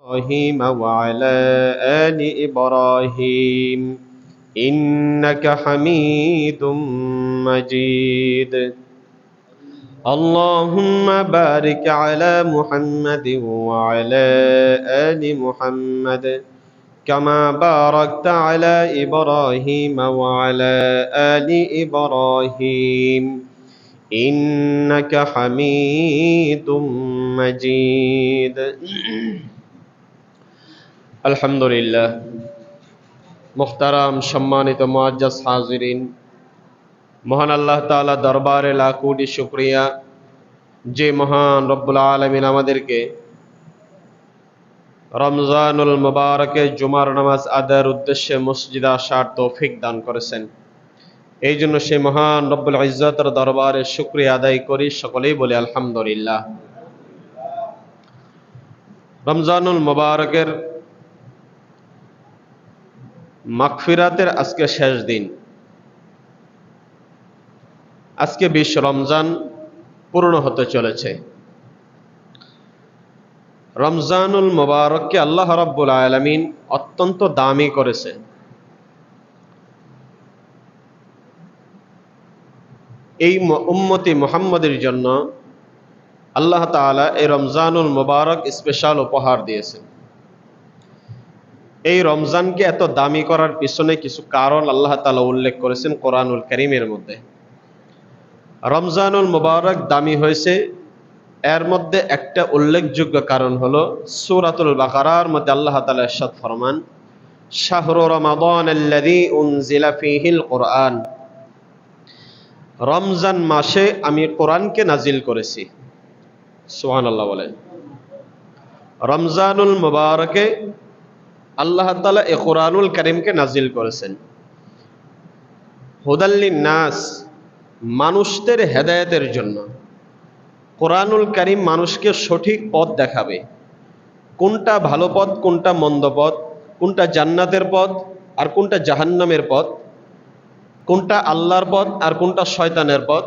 إبراهيم وعلى آل إبراهيم إنك حميد مجيد اللهم بارك على محمد وعلى آل محمد كما باركت على إبراهيم وعلى آل إبراهيم إنك حميد مجيد আলহামদুলিল্লাহ। মুহতারাম সম্মানিত মুআজ্জাজ হাজিরিন, মহান আল্লাহ তাআলা দরবারে লাখ কোটি শুকরিয়া, যে মহান রব্বুল আলামিন আমাদেরকে রমজানুল মুবারকে জুমার নামাজ আদায়ের উদ্দেশ্যে মসজিদে আসার তৌফিক দান করেছেন। এই জন্য সেই মহান রব্বুল ইজ্জতের দরবারে শুকরিয়া আদায় করি, সকলেই বলি আলহামদুলিল্লাহ। রমজানুল মুবারকের মাগফিরাতের আজকে শেষ দিন। আজকে 20 রমজান পূর্ণ হতে চলেছে। রমজানুল মুবারককে আল্লাহ রাব্বুল আলামিন অত্যন্ত দামি করেছে। এই উম্মতি মুহাম্মাদের জন্য আল্লাহ তাআলা এই রমজানুল মুবারক স্পেশাল উপহার দিয়েছেন। এই রমজানকে এত দামি করার পিছনে কিছু কারণ আল্লাহ তাআলা উল্লেখ করেছেন কোরআনুল কারীমের মধ্যে। রমজানুল মুবারক দামি হয়েছে, এর মধ্যে একটা উল্লেখযোগ্য কারণ হলো সূরাতুল বাকারার মধ্যে আল্লাহ তাআলা ইরশাদ ফরমান, শাহরু রমাদানাল্লাযী উনজিলা ফীহিল কুরআন, রমজান মাসে আমি কোরআনকে নাজিল করেছি। সুবহানাল্লাহ বলেন। রমজানুল মুবারকে আল্লাহ তাআলা এই কোরআনুল কারীমকে নাজিল করেছেন হুদাল লিন-নাস, মানুষদের হেদায়েতের জন্য। কোরআনুল কারীম মানুষকে সঠিক পথ দেখাবে, কোনটা ভালো পথ, কোনটা মন্দ পথ, কোনটা জান্নাতের পথ আর কোনটা জাহান্নামের পথ, কোনটা আল্লাহর পথ আর কোনটা শয়তানের পথ।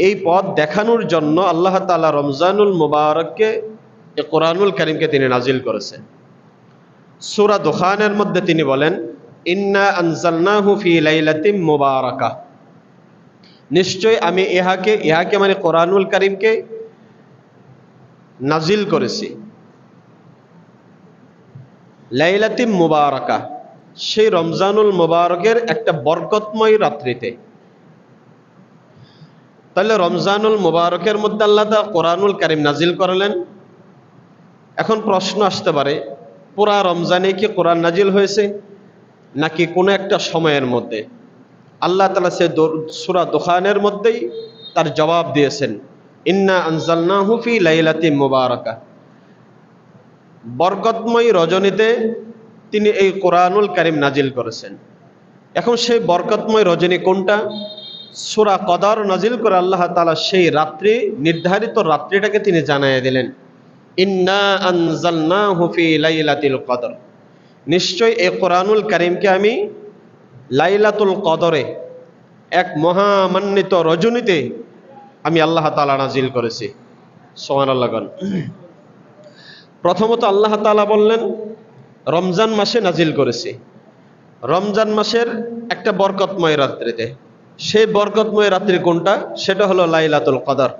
এই পথ দেখানোর জন্য আল্লাহ তাআলা রমজানুল মুবারককে এই কোরআনুল কারীমকে তিনি নাজিল করেছেন। সূরা দুখানের মধ্যে তিনি বলেন, ইন্না আনজালনাহু ফি লাইলাতিম মুবারাকাহ, নিশ্চয় আমি ইহাকে মানে কোরআনুল কারীমকে নাজিল করেছি লাইলাতিম মুবারাকাহ, সেই রমজানুল মুবারকের একটা বরকতময় রাত্রিতে। তাহলে রমজানুল মুবারকের মধ্যে আল্লাহ তাআলা কোরআনুল কারীম নাজিল করলেন। এখন প্রশ্ন আসতে পারে, পুরা রমজানে কি কোরআন নাজিল হয়েছে নাকি কোনো একটা সময়ের মধ্যে? আল্লাহ তাআলা সে সূরা দুখানের মধ্যেই তার জবাব দিয়েছেন, ইন্না আনজালনাহু ফি লাইলাতিম মুবারাকাহ, বরকতময় রজনীতে তিনি এই কোরআনুল কারীম নাজিল করেছেন। এখন সেই বরকতময় রজনী কোনটা? সূরা কদর নাজিল করে আল্লাহ তাআলা সেই রাত্রি, নির্ধারিত রাত্রিটাকে তিনি জানাইয়া দিলেন, ইন্না আনজালনাহু ফি লাইলাতিল কদর, নিশ্চয় এই কোরআনুল কারীমকে আমি লাইলাতুল কদরে, এক মহামান্বিত রজনীতে আমি আল্লাহ তাআলা নাজিল করেছি। সুবহানাল্লাহ। প্রথমত আল্লাহ তাআলা বললেন রমজান মাসে নাজিল করেছি, রমজান মাসের একটা বরকতময় রাত্রিতে। সেই বরকতময় রাত্রি কোনটা? সেটা হলো লাইলাতুল কদর,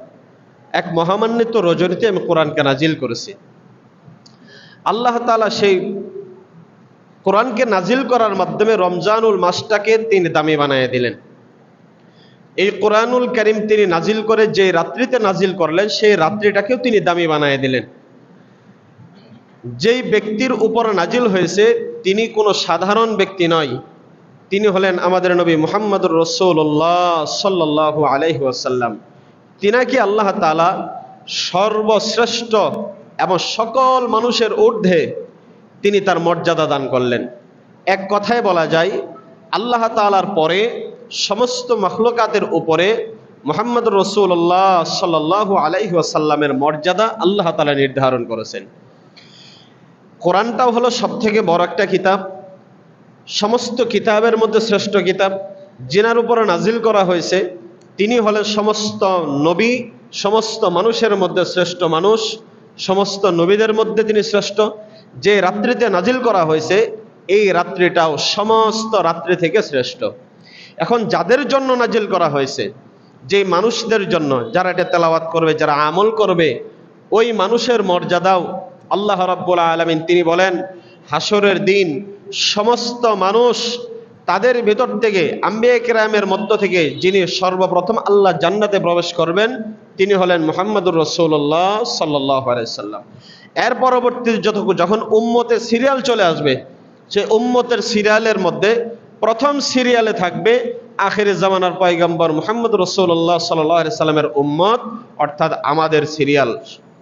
এক মহামান্বিত রজনীতে আমি কোরআনকে নাজিল করেছি। আল্লাহ তাআলা সেই কোরআনকে নাজিল করার মাধ্যমে রমজানুল মাসটাকে তিনি দামি বানিয়ে দিলেন। এই কোরআনুল কারীম তিনি নাজিল করে যে রাত্রিতে নাজিল করলেন, সেই রাত্রিটাকেও তিনি দামি বানিয়ে দিলেন। যেই ব্যক্তির উপর নাজিল হয়েছে তিনি কোনো সাধারণ ব্যক্তি নয়, তিনি হলেন আমাদের নবী মুহাম্মদুর রাসূলুল্লাহ সাল্লাল্লাহু আলাইহি ওয়াসাল্লাম। তিনাকে আল্লাহ তাআলা সর্বশ্রেষ্ঠ এবং সকল মানুষের ঊর্ধ্বে তিনি তার মর্যাদা দান করলেন। এক কথায় বলা যায়, আল্লাহ তাআলার পরে সমস্ত মাখলুকাতের উপরে মুহাম্মদুর রাসূলুল্লাহ সাল্লাল্লাহু আলাইহি ওয়াসাল্লামের মর্যাদা আল্লাহ তাআলা নির্ধারণ করেছেন। কোরআনটাও হলো সবথেকে বড় একটা কিতাব, সমস্ত কিতাবের মধ্যে শ্রেষ্ঠ কিতাব। যিনার উপরে নাজিল করা হয়েছে তিনি হলেন সমস্ত নবী, সমস্ত মানুষের মধ্যে শ্রেষ্ঠ মানুষ, সমস্ত নবীদের মধ্যে তিনি শ্রেষ্ঠ। যে রাত্রিতে নাজিল করা হয়েছে এই রাত্রিটাও সমস্ত রাত্রি থেকে শ্রেষ্ঠ। এখন যাদের জন্য নাজিল করা হয়েছে, যে মানুষদের জন্য, যারা এটা তেলাওয়াত করবে, যারা আমল করবে, ওই মানুষের মর্যাদাও আল্লাহ রাব্বুল আলামিন তিনি বলেন হাসরের দিন সমস্ত মানুষ তাদের ভেতর থেকে আম্বিয়া কিরামের মধ্য থেকে যিনি সর্বপ্রথম আল্লাহ জান্নাতে প্রবেশ করবেন তিনি হলেন মুহাম্মদুর রাসূলুল্লাহ সাল্লাল্লাহু আলাইহি সাল্লাম। এর পরবর্তী যখন উম্মতের সিরিয়াল চলে আসবে, সে উম্মতের সিরিয়ালের মধ্যে প্রথম সিরিয়ালে থাকবে আখির জামানার পয়গম্বর মুহাম্মদ রাসূলুল্লাহ সাল্লাল্লাহু আলাইহি সাল্লামের উম্মত, অর্থাৎ আমাদের সিরিয়াল।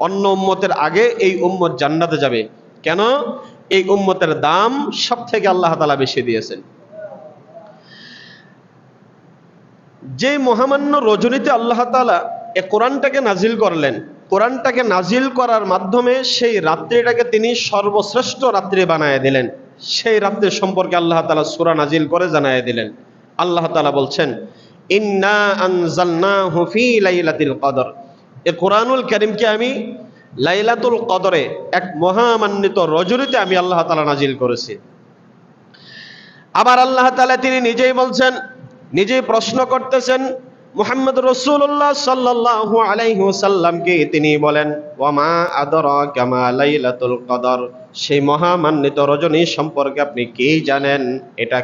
অন্য উম্মতের আগে এই উম্মত জান্নাতে যাবে। কেন? এই উম্মতের দাম সব থেকে আল্লাহ তাআলা বেশি দিয়েছেন। যে মহামান্য রজনীতে আল্লাহ তাআলা এই কোরআনটাকে নাজিল করলেন, কোরআনটাকে নাজিল করার মাধ্যমে সেই রাত্রিটাকে তিনি সর্বশ্রেষ্ঠ রাত্রি বানায় দিলেন। সেই রাত্রি সম্পর্কে আল্লাহ তাআলা সূরা নাজিল করে জানায় দিলেন। আল্লাহ তাআলা বলছেন, ইন্না আনজালনাহু ফি লাইলাতিল কদর। এই কোরআনুল কারীমকে আমি লাইলাতুল কদরে, এক মহামান্বিত রজনীতে আমি আল্লাহ তাআলা নাজিল করেছি। আবার আল্লাহ তাআলা তিনি নিজেই বলছেন, নিজেই প্রশ্ন করতেছেন মুহাম্মদ রাসূলুল্লাহ সাল্লাল্লাহু আলাইহি ওয়াসাল্লামকে, তিনি বলেন ওয়ামা আদরাকা মা লাইলাতুল কদর, সেই মহামান্বিত রজনী সম্পর্কে আপনি কি জানেন? এটা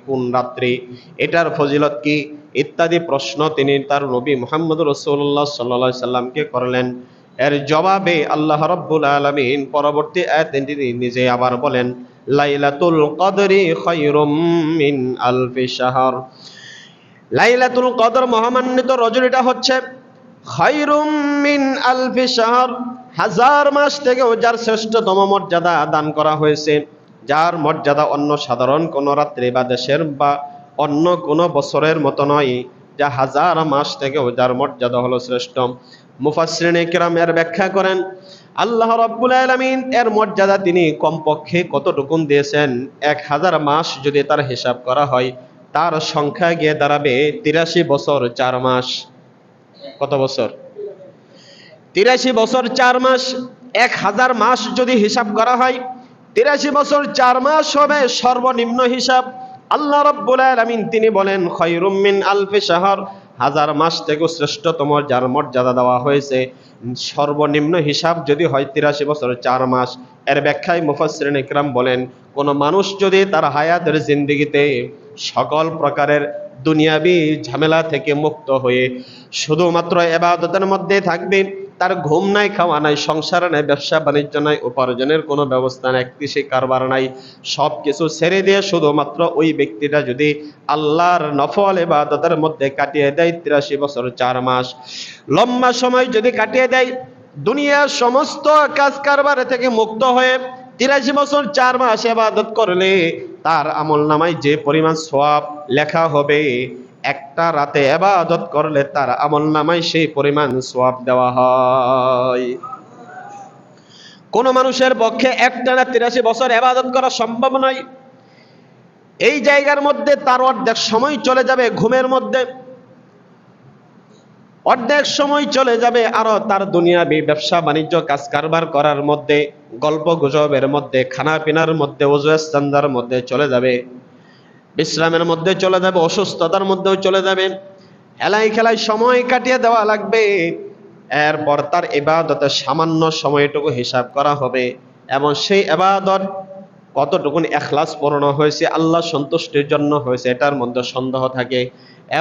কোন রাত্রি, এটার ফজিলত কি, ইত্যাদি প্রশ্ন তিনি তার নবী মুহাম্মদ রাসূলুল্লাহ সাল্লাল্লাহু আলাইহি সাল্লামকে করলেন। এর জবাবে আল্লাহ রাব্বুল আলামিন পরবর্তী আয়াতে তিনি নিজে আবার বলেন লাইলাতুল কদরি খায়রুম মিন আলফি শাহর। লাইলাতুল কদর মহামান্বিত রজনীটা হচ্ছে খায়রুম মিন আলফি শাহর, হাজার মাস থেকেও যার শ্রেষ্ঠতম মর্যাদা দান করা হয়েছে, যার মর্যাদা অন্য সাধারণ কোন রাত্রি বা দেশের বা অন্য কোন বছরের মতো নয়, যা হাজার মাস থেকেও যার মর্যাদা হলো শ্রেষ্ঠ। মুফাসসিরিনে কিরাম এর ব্যাখ্যা করেন আল্লাহ রাব্বুল আলামিন এর মর্যাদা তিনি কমপক্ষে কতটুকুন দিয়েছেন। 1000 মাস যদি তার হিসাব করা হয় তার সংখ্যা গিয়ে দাঁড়াবে 83 বছর 4 মাস। কত বছর? 83 বছর 4 মাস। 1000 মাস যদি হিসাব করা হয় 83 বছর 4 মাস হবে সর্বনিম্ন হিসাব। আল্লাহ রাব্বুল আলামিন তিনি বলেন খায়রুম মিন আলফি শাহর, হাজার মাস থেকে শ্রেষ্ঠতম যার মর্যাদা দেওয়া হয়েছে, সর্বনিম্ন হিসাব যদি হয় 83 বছর 4 মাস। এর ব্যাখ্যায় মুফাসসিরিনে কিরাম বলেন কোন মানুষ যদি তার হায়াতের জিন্দেগিতে সকল প্রকারের দুনিয়াবি ঝামেলা থেকে মুক্ত হয়ে শুধুমাত্র ইবাদতের মধ্যে থাকবে, তার ঘুম নাই, খাওয়া নাই, সংসার নাই, ব্যবসা বাণিজ্য নাই, উপার্জনের কোনো ব্যবস্থা নাই, কৃষি কারবার নাই, সব কিছু ছেড়ে দিয়ে শুধুমাত্র ওই ব্যক্তিটা যদি আল্লাহর নফল ইবাদতের মধ্যে কাটিয়ে দেয় 83 বছর 4 মাস, লম্বা সময় যদি কাটিয়ে দেয় দুনিয়ার সমস্ত কাজ কারবার থেকে মুক্ত হয়ে 83 বছর 4 মাস ইবাদত করলে তার আমলনামায় যে পরিমাণ সওয়াব লেখা হবে, একটা রাতে ইবাদত করলে তার আমলনামায় সেই পরিমাণ সওয়াব দেওয়া হয়। কোন মানুষের পক্ষে একটানা 83 বছর ইবাদত করা সম্ভব নয়। এই জায়গার মধ্যে তার অর্ধেক সময় চলে যাবে ঘুমের মধ্যে, অর্ধেক সময় চলে যাবে আরো তার দুনিয়াবি ব্যবসা বাণিজ্য কাজ কারবার করার মধ্যে, গল্প গুজবের মধ্যে, খানা পিনার মধ্যে, ওযু ইস্তেঞ্জার মধ্যে চলে যাবে, বিশ্রামের মধ্যে চলে যাবে, অসুস্থতার মধ্যেও চলে যাবে, খেলায় খেলায় সময় কাটিয়ে দেওয়া লাগবে। এরপর তার ইবাদতের সামান্য সময়টুকু হিসাব করা হবে এবং সেই ইবাদত কতটুকুন ইখলাস পূর্ণ হয়েছে, আল্লাহ সন্তুষ্টির জন্য হয়েছে এটার মধ্যে সন্দেহ থাকে,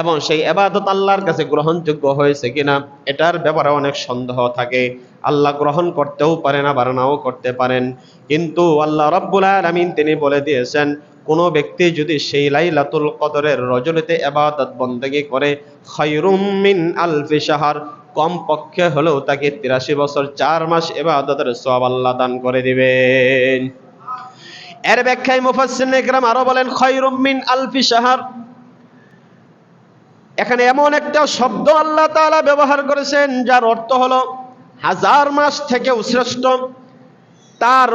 এবং সেই ইবাদত আল্লাহর কাছে গ্রহণযোগ্য হয়েছে কিনা এটার ব্যাপারে অনেক সন্দেহ থাকে। আল্লাহ গ্রহণ করতেও পারেন আবার নাও করতে পারেন। কিন্তু আল্লাহ রাব্বুল আলামিন তিনি বলে দিয়েছেন কোন ব্যক্তি যদি সেই লাইলাতুল কদরের রজনীতে ইবাদত বন্দেগী করে খায়রুম মিন আলফি শাহর, কম পক্ষে হলেও তাকে 83 বছর 4 মাস ইবাদতের সওয়াব আল্লাহ দান করে দিবেন। এর ব্যাখ্যায় মুফাসসিরিনে কিরাম আরো বলেন খায়রুম মিন আলফি শাহর, এখানে এমন একটা শব্দ আল্লাহ তাআলা ব্যবহার করেছেন যার অর্থ হলো হাজার মাস থেকেও শ্রেষ্ঠ। তার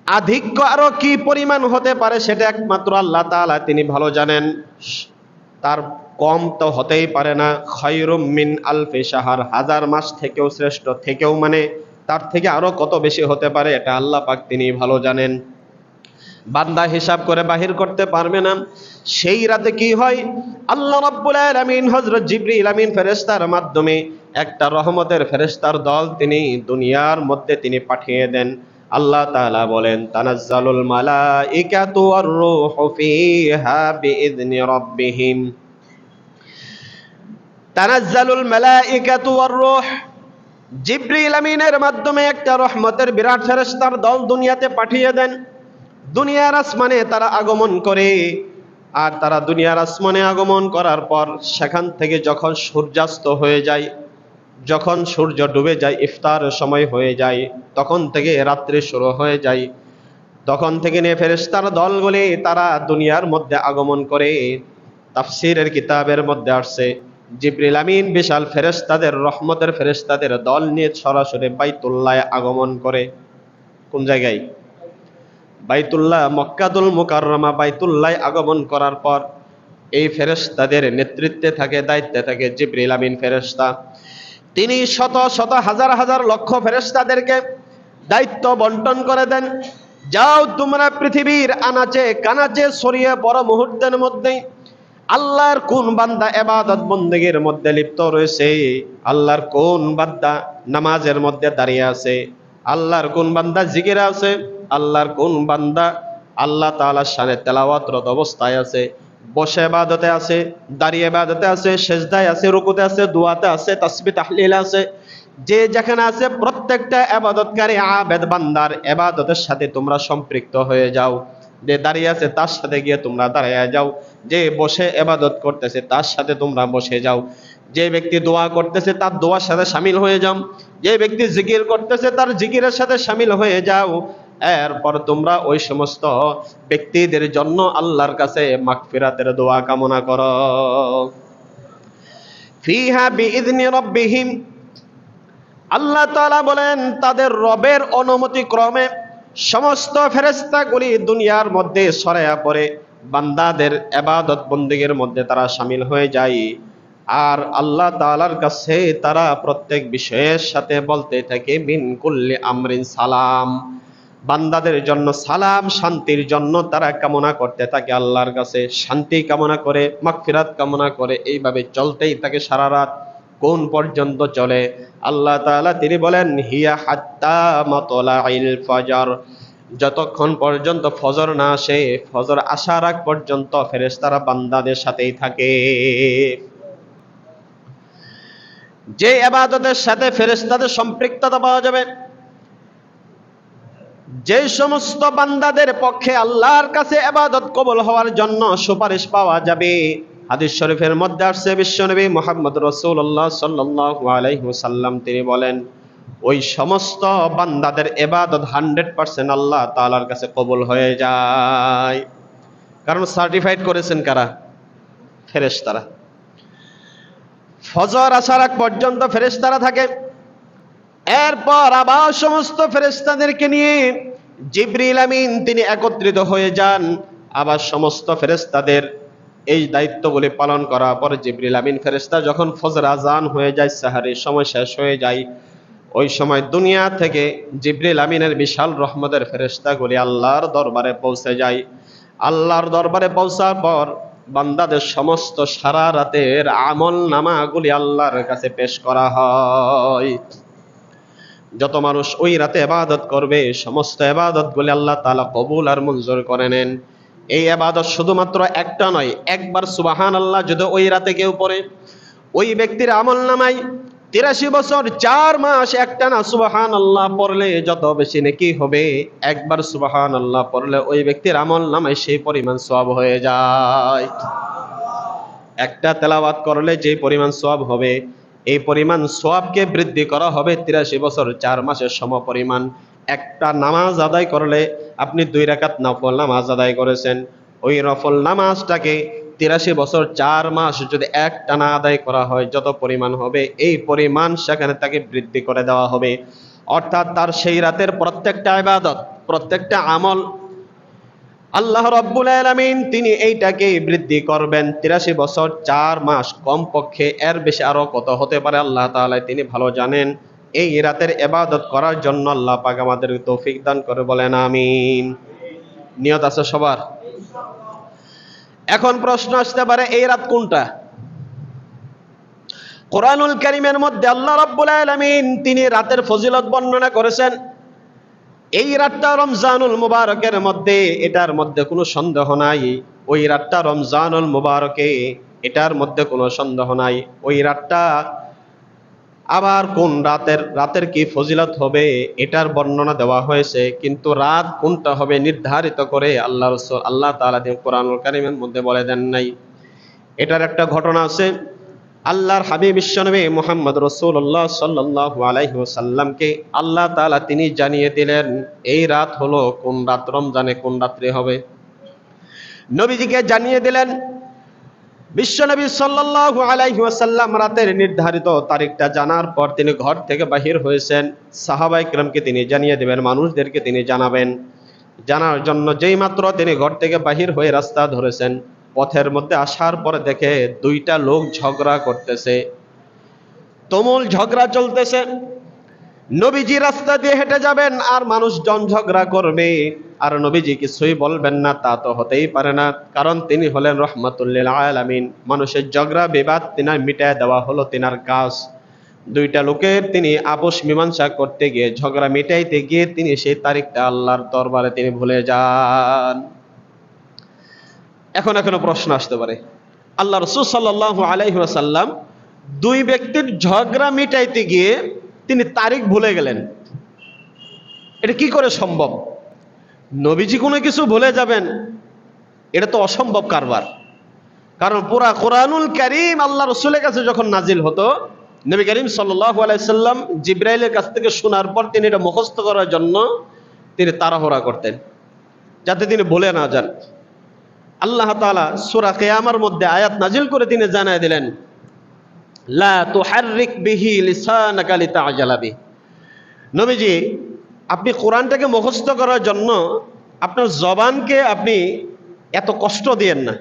আধিক্য আরো কি পরিমাণ হতে পারে সেটা একমাত্র আল্লাহ তাআলা তিনি ভালো জানেন, তার কম তো হতেই পারে না। খায়রুম মিন আলফি শাহর, হাজার মাস থেকেও শ্রেষ্ঠ, থেকেও মানে তার থেকে আরো কত বেশি হতে পারে এটা আল্লাহ পাক তিনি ভালো জানেন। বান্দা হিসাব করে বাহির করতে পারবে না। সেই রাতে কি হয়, আল্লাহ রাব্বুল আলামিন হযরত জিবরিল আমিন ফেরেশতার মাধ্যমে একটা রহমতের ফেরেশতার দল তিনি দুনিয়ার মধ্যে তিনি পাঠিয়ে দেন। আল্লাহ তাআলা বলেন, তানাজ্জালুল মালাইকাতু ওয়ার রূহু ফিহা বিইذনি রাব্বিহিম। তানাজ্জালুল মালাইকাতু ওয়ার রূহ, জিবরিল আমিনের মাধ্যমে একটা রহমতের বিরাট ফেরেশতার দল দুনিয়াতে পাঠিয়ে দেন। দুনিয়ার আসমানে তারা আগমন করে, আর তারা দুনিয়ার আসমানে আগমন করার পর সেখান থেকে যখন সূর্যাস্ত হয়ে যায়, যখন সূর্য ডুবে যায়, ইফতার সময় হয়ে যায়, তখন থেকে রাত্রি শুরু হয়ে যায়, তখন থেকে নিয়ে ফেরেশতার দলগুলি তারা দুনিয়ার মধ্যে আগমন করে। তাফসীরের কিতাবের মধ্যে আসছে, জিবরিল আমিন বিশাল ফেরেশতাদের রহমতের ফেরেশতাদের দল নিয়ে সরাসরি বাইতুল্লাহে আগমন করে। কোন জায়গায়? বাইতুল্লাহ, মক্কাতুল মুকাররমা বাইতুল্লাহ আগমন করার পর এই ফেরেশতাদের নেতৃত্বে থাকে, দায়িত্বে থাকে জিবরিল আমিন ফেরেশতা। তিনি শত শত হাজার হাজার লক্ষ ফেরেশতাদেরকে দায়িত্ব বন্টন করে দেন, যাও তোমরা পৃথিবীর আনাচে কানাচে ছড়িয়ে পড়ো, মুহূর্তের মধ্যেই আল্লাহর কোন বান্দা ইবাদত বন্দেগীর মধ্যে লিপ্ত রয়েছে, আল্লাহর কোন বান্দা নামাজের মধ্যে দাঁড়িয়ে আছে, আল্লাহর কোন বান্দা জিকিরে আছে, আল্লাহর কোন বান্দা আল্লাহ তাআলার শানে তেলাওয়াতরত অবস্থায় আছে, বসে ইবাদতে আছে, দাঁড়িয়ে ইবাদতে আছে, সিজদায় আছে, রুকুতে আছে, দোয়াতে আছে, তাসবিহ তাহলিল আছে, যে যেখানে আছে প্রত্যেকটা ইবাদতকারী আবেদ বান্দার ইবাদতের সাথে তোমরা সম্পৃক্ত হয়ে যাও। যে দাঁড়িয়ে আছে তার সাথে গিয়ে তোমরা দাঁড়িয়ে যাও, যে বসে ইবাদত করতেছে তার সাথে তোমরা বসে যাও, যে ব্যক্তি দোয়া করতেছে তার দোয়ার সাথে শামিল হয়ে যাও, যে ব্যক্তি জিকির করতেছে তার জিকিরের সাথে শামিল হয়ে যাও। এরপর তোমরা ওই সমস্ত ব্যক্তিদের জন্য আল্লাহর কাছে মাগফিরাতের দোয়া কামনা করো। ফিহা বিইذনি রাব্বিহিম, আল্লাহ তাআলা বলেন তাদের রবের অনুমতি ক্রমে সমস্ত ফেরেশতাগুলি দুনিয়ার মধ্যে ছড়ায়া পড়ে, বান্দাদের ইবাদত বন্দেগীর মধ্যে তারা শামিল হয়ে যায়। আর আল্লাহ তাআলার কাছে তারা প্রত্যেক বিষয়ের সাথে বলতে থাকে, মিন কুল্লি আমরিন সালাম, বান্দাদের জন্য সালাম, শান্তির জন্য তারা কামনা করতে থাকে, আল্লাহর কাছে শান্তি কামনা করে, মাগফিরাত কামনা করে, এইভাবে চলতেই থাকে সারা রাত। কোন পর্যন্ত চলে? আল্লাহ তাআলা তিনি বলেন, হিয়া হাত্তা মাতলাইল ফজর, যতক্ষণ পর্যন্ত ফজর না আসে, ফজর আসার আগ পর্যন্ত ফেরেশতারা বান্দাদের সাথেই থাকে। যে ইবাদতের সাথে ফেরেশতাদের সম্পৃক্ততা পাওয়া যাবে, যে সমস্ত বান্দাদের পক্ষে আল্লাহর কাছে ইবাদত কবুল হওয়ার জন্য সুপারিশ পাওয়া যাবে, হাদিস শরীফের মধ্যে আসছে বিশ্বনবী মুহাম্মদ রাসূলুল্লাহ সাল্লাল্লাহু আলাইহি ওয়াসাল্লাম তিনি বলেন, ওই সমস্ত বান্দাদের ইবাদত 100% আল্লাহ তাআলার কাছে কবুল হয়ে যায়। কারণ সার্টিফাইড করেছেন কারা? ফেরেশতারা। ফজর আসার আগ পর্যন্ত ফেরেশতারা থাকে, এরপর আবার সমস্ত ফেরেশতাদেরকে নিয়ে জিবরিল আমিন তিনি একত্রিত হয়ে যান। আবার সমস্ত ফেরেশতাদের এই দায়িত্বগুলি পালন করার পর জিবরিল আমিন ফেরেশতা যখন ফজর আজান হয়ে যায়, সাহারির সময় শেষ হয়ে যায়, ওই সময় দুনিয়া থেকে জিবরিল আমিনের বিশাল রহমতের ফেরেশতাগুলি আল্লাহর দরবারে পৌঁছে যায়। আল্লাহর দরবারে পৌঁছার পর বান্দাদের সমস্ত সারা রাতের আমল নামাগুলি আল্লাহর কাছে পেশ করা হয়। যত মানুষ ওই রাতে ইবাদত করবে, সমস্ত ইবাদতগুলি আল্লাহ তাআলা কবুল আর মঞ্জুর করে নেন। এই ইবাদত শুধুমাত্র একটা নয়, একবার সুবহানাল্লাহ যদি ওই রাতে কেউ পড়ে, ওই ব্যক্তির আমলনামায় 83 বছর 4 মাস একটানা সুবহানাল্লাহ পড়লে যত বেশি নেকি হবে, একবার সুবহানাল্লাহ পড়লে ওই ব্যক্তির আমলনামায় সেই পরিমাণ সওয়াব হয়ে যায়। একটা তেলাওয়াত করলে যে পরিমাণ সওয়াব হবে, এই পরিমাণ সওয়াবকে বৃদ্ধি করা হবে 83 বছর 4 মাসের সমপরিমাণ। একটা নামাজ আদায় করলে আপনি 2 রাকাত নফল নামাজ আদায় করেছেন, ওই নফল নামাজটাকে 83 বছর 4 মাস যদি একটানা আদায় করা হয়, যত পরিমাণ হবে এই পরিমাণ সেখানে তাকে বৃদ্ধি করে দেওয়া হবে। অর্থাৎ তার সেই রাতের প্রত্যেকটা ইবাদত, প্রত্যেকটা আমল আল্লাহ রাব্বুল আলামিন তিনি এইটাকে বৃদ্ধি করবেন 83 বছর 4 মাস, কমপক্ষে এর বেশি আরো কত হতে পারে আল্লাহ তাআলা তিনি ভালো জানেন। এই রাতের ইবাদত করার জন্য আল্লাহ পাক আমাদের তৌফিক দান করে, বলেন আমিন। নিয়ত আছে সবার? এখন প্রশ্ন আসতে পারে, এই রাত কোনটা? কোরআনুল কারীমের মধ্যে আল্লাহ রাব্বুল আলামিন তিনি রাতের ফজিলত বর্ণনা করেছেন। এই রাতটা রমজানুল মুবারকের মধ্যে, এটার মধ্যে কোনো সন্দেহ নাই। ওই রাতটা রমজানুল মুবারকে, এটার মধ্যে কোনো সন্দেহ নাই। ওই রাতটা আবার কোন রাতের কি ফজিলত হবে এটার বর্ণনা দেওয়া হয়েছে, কিন্তু রাত কোনটা হবে নির্ধারিত করে আল্লাহ তাআলা কোরআনুল কারীমের মধ্যে বলে দেন নাই। এটার একটা ঘটনা আছে। আল্লাহর হাবিব বিশ্বনবী মুহাম্মদ রাসূলুল্লাহ সাল্লাল্লাহু আলাইহি ওয়াসাল্লামকে আল্লাহ তাআলা তিনি জানিয়ে দিলেন এই রাত হলো কোন রাত, রমজানে কোন রাত্রে হবে। নবীজিকে জানিয়ে দিলেন। বিশ্বনবী সাল্লাল্লাহু আলাইহি ওয়াসাল্লাম রাতের নির্ধারিত তারিখটা জানার পর তিনি ঘর থেকে বাহির হয়েছেন। সাহাবায়ে কিরামকে তিনি জানিয়ে দেবেন, মানুষদেরকে তিনি জানাবেন। জানার জন্য যেই মাত্র তিনি ঘর থেকে বাহির হয়ে রাস্তা ধরেছেন, পথের মধ্যে আসার পরে দেখে দুইটা লোক ঝগড়া করতেছে, তুমুল ঝগড়া চলতেছে। নবীজি রাস্তা দিয়ে হেঁটে যাবেন আর মানুষজন ঝগড়া করবে, আর নবীজি কিছুই বলবেন না, তা তো হতেই পারে না, কারণ তিনি হলেন রাহমাতুল লিল আলামিন। মানুষের ঝগড়া বিবাদ তিনার মিটায় দেওয়া হলো তিনার কাজ। দুইটা লোকের তিনি আপোষ মীমাংসা করতে গিয়ে, ঝগড়া মিটাইতে গিয়ে তিনি সেই তারিখটা আল্লাহর দরবারে তিনি ভুলে যান। এখনো প্রশ্ন আসতে পারে, আল্লাহ রাসূল সাল্লাল্লাহু আলাইহি ওয়াসাল্লাম দুই ব্যক্তির ঝগড়া মিটাইতে গিয়ে তিনি তারিখ ভুলে গেলেন, এটা কি করে সম্ভব? নবীজি কোনো কিছু ভুলে যাবেন, এটা তো অসম্ভব কারবার। কারণ পুরা কোরআনুল কারীম আল্লাহ রাসূলের কাছে যখন নাজিল হতো, নবী করিম সাল্লাল্লাহু আলাইহি সাল্লাম জিবরাইলের কাছ থেকে শোনার পর তিনি এটা মুখস্থ করার জন্য তিনি তাড়াহুড়া করতেন, যাতে তিনি ভুলে না যান। আল্লাহ তাআলা সূরা কিয়ামার মধ্যে আয়াত নাজিল করে তিনি জানায় দিলেন, লা তুহাররিক বিহি লিসানাকা লিতা'জালা বিহি। নবীজি, আপনি কোরআনটাকে মুখস্থ করার জন্য আপনার জবানকে আপনি এত কষ্ট দিয়েন না,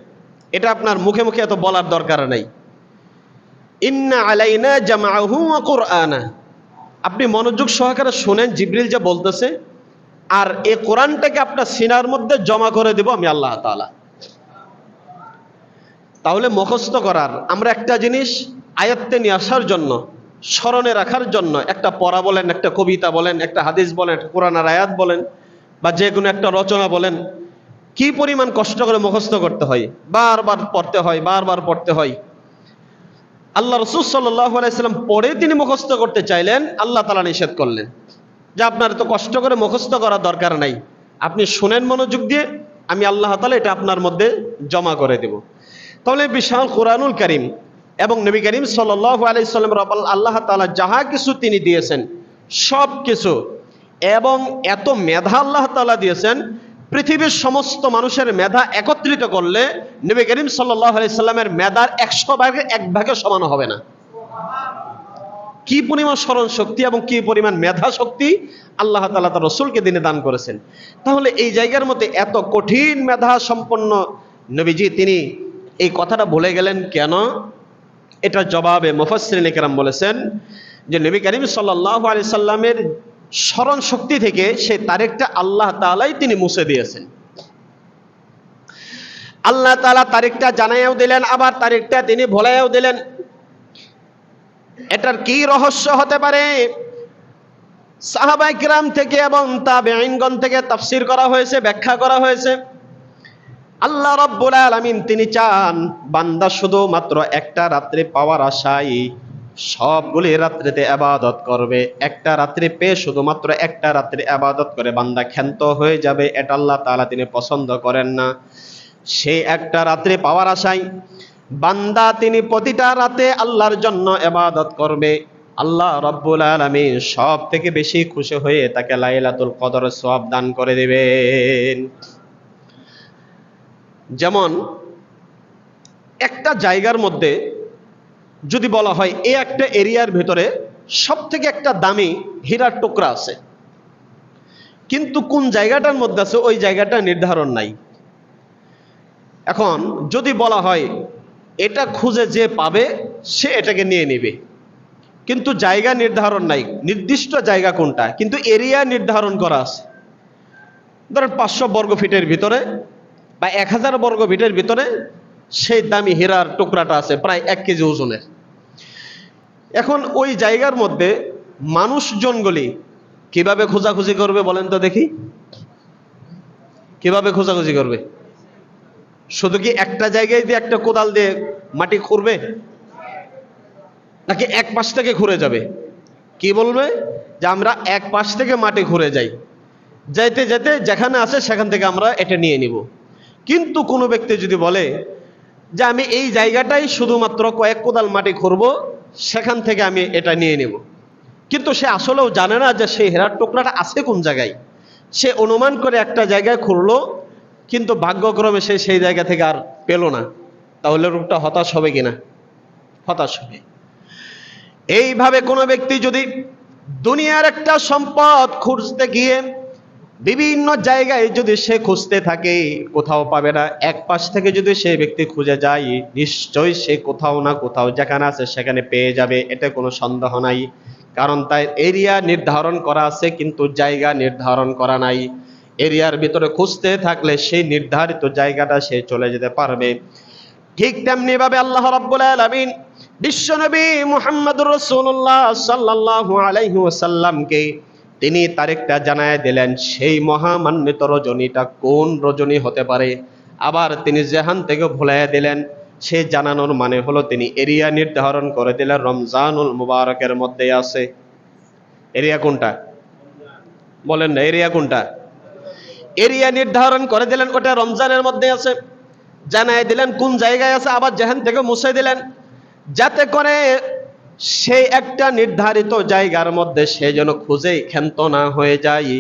এটা আপনার মুখে মুখে এত বলার দরকার নাই। ইন্না আলাইনা জামাআহু ওয়া কুরআনা, আপনি মনোযোগ সহকারে শুনেন জিবরিল যা বলতেছে, আর এই কোরআনটাকে আপনার সিনার মধ্যে জমা করে দেব আমি আল্লাহ তাআলা। তাহলে মুখস্থ করার আমরা একটা জিনিস আয়ত্তে নিয়ে আসার জন্য, স্মরণে রাখার জন্য, একটা পড়া বলেন, একটা কবিতা বলেন, একটা হাদিস বলেন, একটা কোরআনের আয়াত বলেন, বা যে কোনো একটা রচনা বলেন, কি পরিমাণ কষ্ট করে মুখস্থ করতে হয়, বারবার পড়তে হয়। আল্লাহ রাসূল সাল্লাল্লাহু আলাইহি সাল্লাম পড়ে তিনি মুখস্থ করতে চাইলেন, আল্লাহ তাআলা নিষেধ করলেন যে আপনার তো কষ্ট করে মুখস্থ করার দরকার নাই, আপনি শুনেন মনোযোগ দিয়ে, আমি আল্লাহ তাআলা এটা আপনার মধ্যে জমা করে দেব। তাহলে বিশাল কোরআনুল কারীম এবং নবী করিম সাল্লাল্লাহু আলাইহি সাল্লাম আল্লাহ তাআলা যাহা কিছু তিনি দিয়েছেন সব কিছু, এবং এত মেধা আল্লাহ তাআলা দিয়েছেন, পৃথিবীর সমস্ত মানুষের মেধা একত্রিত করলে নবী করিম সাল্লাল্লাহু আলাইহি সাল্লামের মেধার 100 ভাগের 1 ভাগের সমান হবে না। কি পরিমাণ স্মরণ শক্তি এবং কি পরিমাণ মেধা শক্তি আল্লাহ তাআলা তার রাসূলকে দিনে দান করেছেন। তাহলে এই জায়গার মধ্যে এত কঠিন মেধা সম্পন্ন নবীজি তিনি এই কথাটা ভুলে গেলেন কেন? এটা জবাবে মুফাসসিরিন ইকরাম বলেছেন যে নবী করিম সাল্লাল্লাহু আলাইহি সাল্লামের স্মরণ শক্তি থেকে সেই তারিখটা আল্লাহ তাআলাই তিনি মুছে দিয়েছেন। আল্লাহ তাআলা তারিখটা জানাইয়াও দিলেন, আবার তারিখটা তিনি ভুলাইয়াও দিলেন। এটার কি রহস্য হতে পারে? সাহাবায়ে কিরাম থেকে এবং তাবেঈনগণ থেকে তাফসীর করা হয়েছে, ব্যাখ্যা করা হয়েছে। আল্লাহ রাব্বুল আলামিন তিনি চান বান্দা শুধুমাত্র একটা রাত্রি পাওয়ার আশায় সবগুলি রাত্রিতে ইবাদত করবে। একটা রাত্রি পেয়ে শুধুমাত্র একটা রাত্রি ইবাদত করে বান্দা ক্ষান্ত হয়ে যাবে, এটা আল্লাহ তাআলা তিনি পছন্দ করেন না। সেই একটা রাত্রি পাওয়ার আশায় বান্দা তিনি প্রতিটা রাতে আল্লাহর জন্য ইবাদত করবে। আল্লাহ রাব্বুল আলামিন সব থেকে বেশি খুশি হয়ে তাকে লাইলাতুল কদরের সওয়াব দান করে দিবেন। যেমন একটা জায়গার মধ্যে যদি বলা হয় এই একটা এরিয়ার ভিতরে সব থেকে একটা দামি হীরার টুকরা আছে, কিন্তু কোন জায়গাটার মধ্যে আছে ওই জায়গাটা নির্ধারণ নাই। এখন যদি বলা হয় এটা খুঁজে যে পাবে সে এটাকে নিয়ে নেবে, কিন্তু জায়গা নির্ধারণ নাই, নির্দিষ্ট জায়গা কোনটা, কিন্তু এরিয়া নির্ধারণ করা আছে। ধরেন 500 বর্গ ফিটের ভিতরে বা 1000 বর্গ ফিটের ভিতরে সেই দামি হীরার টুকরাটা আছে প্রায় 1 কেজি ওজনের। এখন ওই জায়গার মধ্যে মানুষজনগুলি কিভাবে খোঁজাখুঁজি করবে বলেন তো দেখি? কিভাবে খোঁজাখুঁজি করবে? শুধু কি একটা জায়গায় দিয়ে একটা কোদাল দিয়ে মাটি খুঁড়বে, নাকি এক পাশ থেকে খুঁড়ে যাবে? কি বলবে যে আমরা এক পাশ থেকে মাটি খুঁড়ে যাই, যাইতে যেতে যেখানে আছে সেখান থেকে আমরা এটা নিয়ে নিব। কিন্তু কোনো ব্যক্তি যদি বলে যে আমি এই জায়গাটাই শুধুমাত্র কয়েক কোদাল মাটি খুঁড়ব, সেখান থেকে আমি এটা নিয়ে নেব, কিন্তু সে আসলেও জানে না যে সেই হীরার টুকরাটা আছে কোন জায়গায়। সে অনুমান করে একটা জায়গায় খুঁড়লো, কিন্তু ভাগ্যক্রমে সে সেই জায়গা থেকে আর পেল না, তাহলে লোকটা হতাশ হবে কিনা? হতাশ হবে। এইভাবে কোনো ব্যক্তি যদি দুনিয়ার একটা সম্পদ খুঁজতে গিয়ে বিভিন্ন জায়গায় যদি সে খুঁজতে থাকে, কোথাও পাবে না, এক পাশ থেকে যদি সে ব্যক্তি খুঁজে যায়, নিশ্চয়ই সে কোথাও না কোথাও যেখানে আছে সেখানে পেয়ে যাবে, এতে কোনো সন্দেহ নাই। কারণ তাই এরিয়া নির্ধারণ করা আছে, কিন্তু জায়গা নির্ধারণ করা নাই। এরিয়ার ভিতরে খুঁজতে থাকলে সেই নির্ধারিত জায়গাটা সে চলে যেতে পারবে। ঠিক তেমনি ভাবে আল্লাহ রাব্বুল আলামিন বিশ্বনবী মুহাম্মদুর রাসূলুল্লাহ সাল্লাল্লাহু আলাইহি ওয়াসাল্লামকে তিনি তারিখটা জানায় দিলেন, সেই মহামান্বিত রজনীটা কোন রজনী হতে পারে। আবার তিনি যেখান থেকে ভুলাইয়া দিলেন, সে জানানোর মানে হলো তিনি এরিয়া নির্ধারণ করে দিলেন রমজানুল মুবারকের মধ্যে আছে। এরিয়া কোনটা বলেন না? এরিয়া কোনটা? এরিয়া নির্ধারণ করে দিলেন ওটা রমজানের মধ্যে আছে, জানায় দিলেন কোন জায়গায় আছে, আবার যেখান থেকে মুছে দিলেন, যাতে করে সেই একটা নির্ধারিত জায়গার মধ্যে সে যেন খুঁজেই ক্ষান্ত না হয়ে যায়।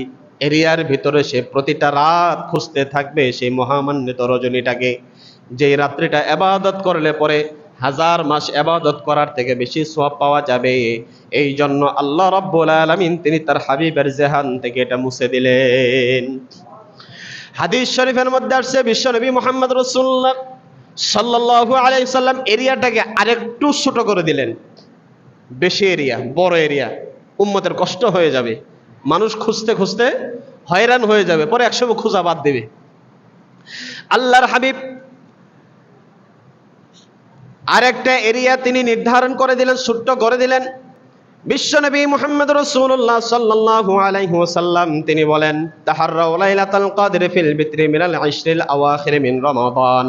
এরিয়ার ভিতরে সে প্রতিটা রাত খুঁজতে থাকবে সেই মহামান্বিত রজনীটাকে, যেই রাত্রিটা ইবাদত করলে পরে 1000 মাস ইবাদত করার থেকে বেশি সওয়াব পাওয়া যাবে। এই জন্য আল্লাহ রাব্বুল আলামিন তিনি তার হাবিবের জেহান থেকে এটা মুছে দিলেন। হাদিস শরীফের মধ্যে আসছে বিশ্বনবী মুহাম্মদ রাসূলুল্লাহ সাল্লাল্লাহু আলাইহি সাল্লাম এরিয়াটাকে আরেকটু ছোট করে দিলেন। বেশি এরিয়া, বড় এরিয়া, উম্মতের কষ্ট হয়ে যাবে, মানুষ খুঁজতে খুঁজতে হয়রান হয়ে যাবে, পরে একসময় খোঁজা বাদ দেবে। আল্লাহর হাবিব আরেকটা এরিয়া তিনি নির্ধারণ করে দিলেন, ছোট্ট করে দিলেন। বিশ্বনবী মুহাম্মদ রাসূলুল্লাহ সাল্লাল্লাহু আলাইহি ওয়াসাল্লাম তিনি বলেন, তাহাররাউ লাইলাতুল কদর ফিল বিত্রি মিনাল আশরিল আওয়াখির মিন রমাদান।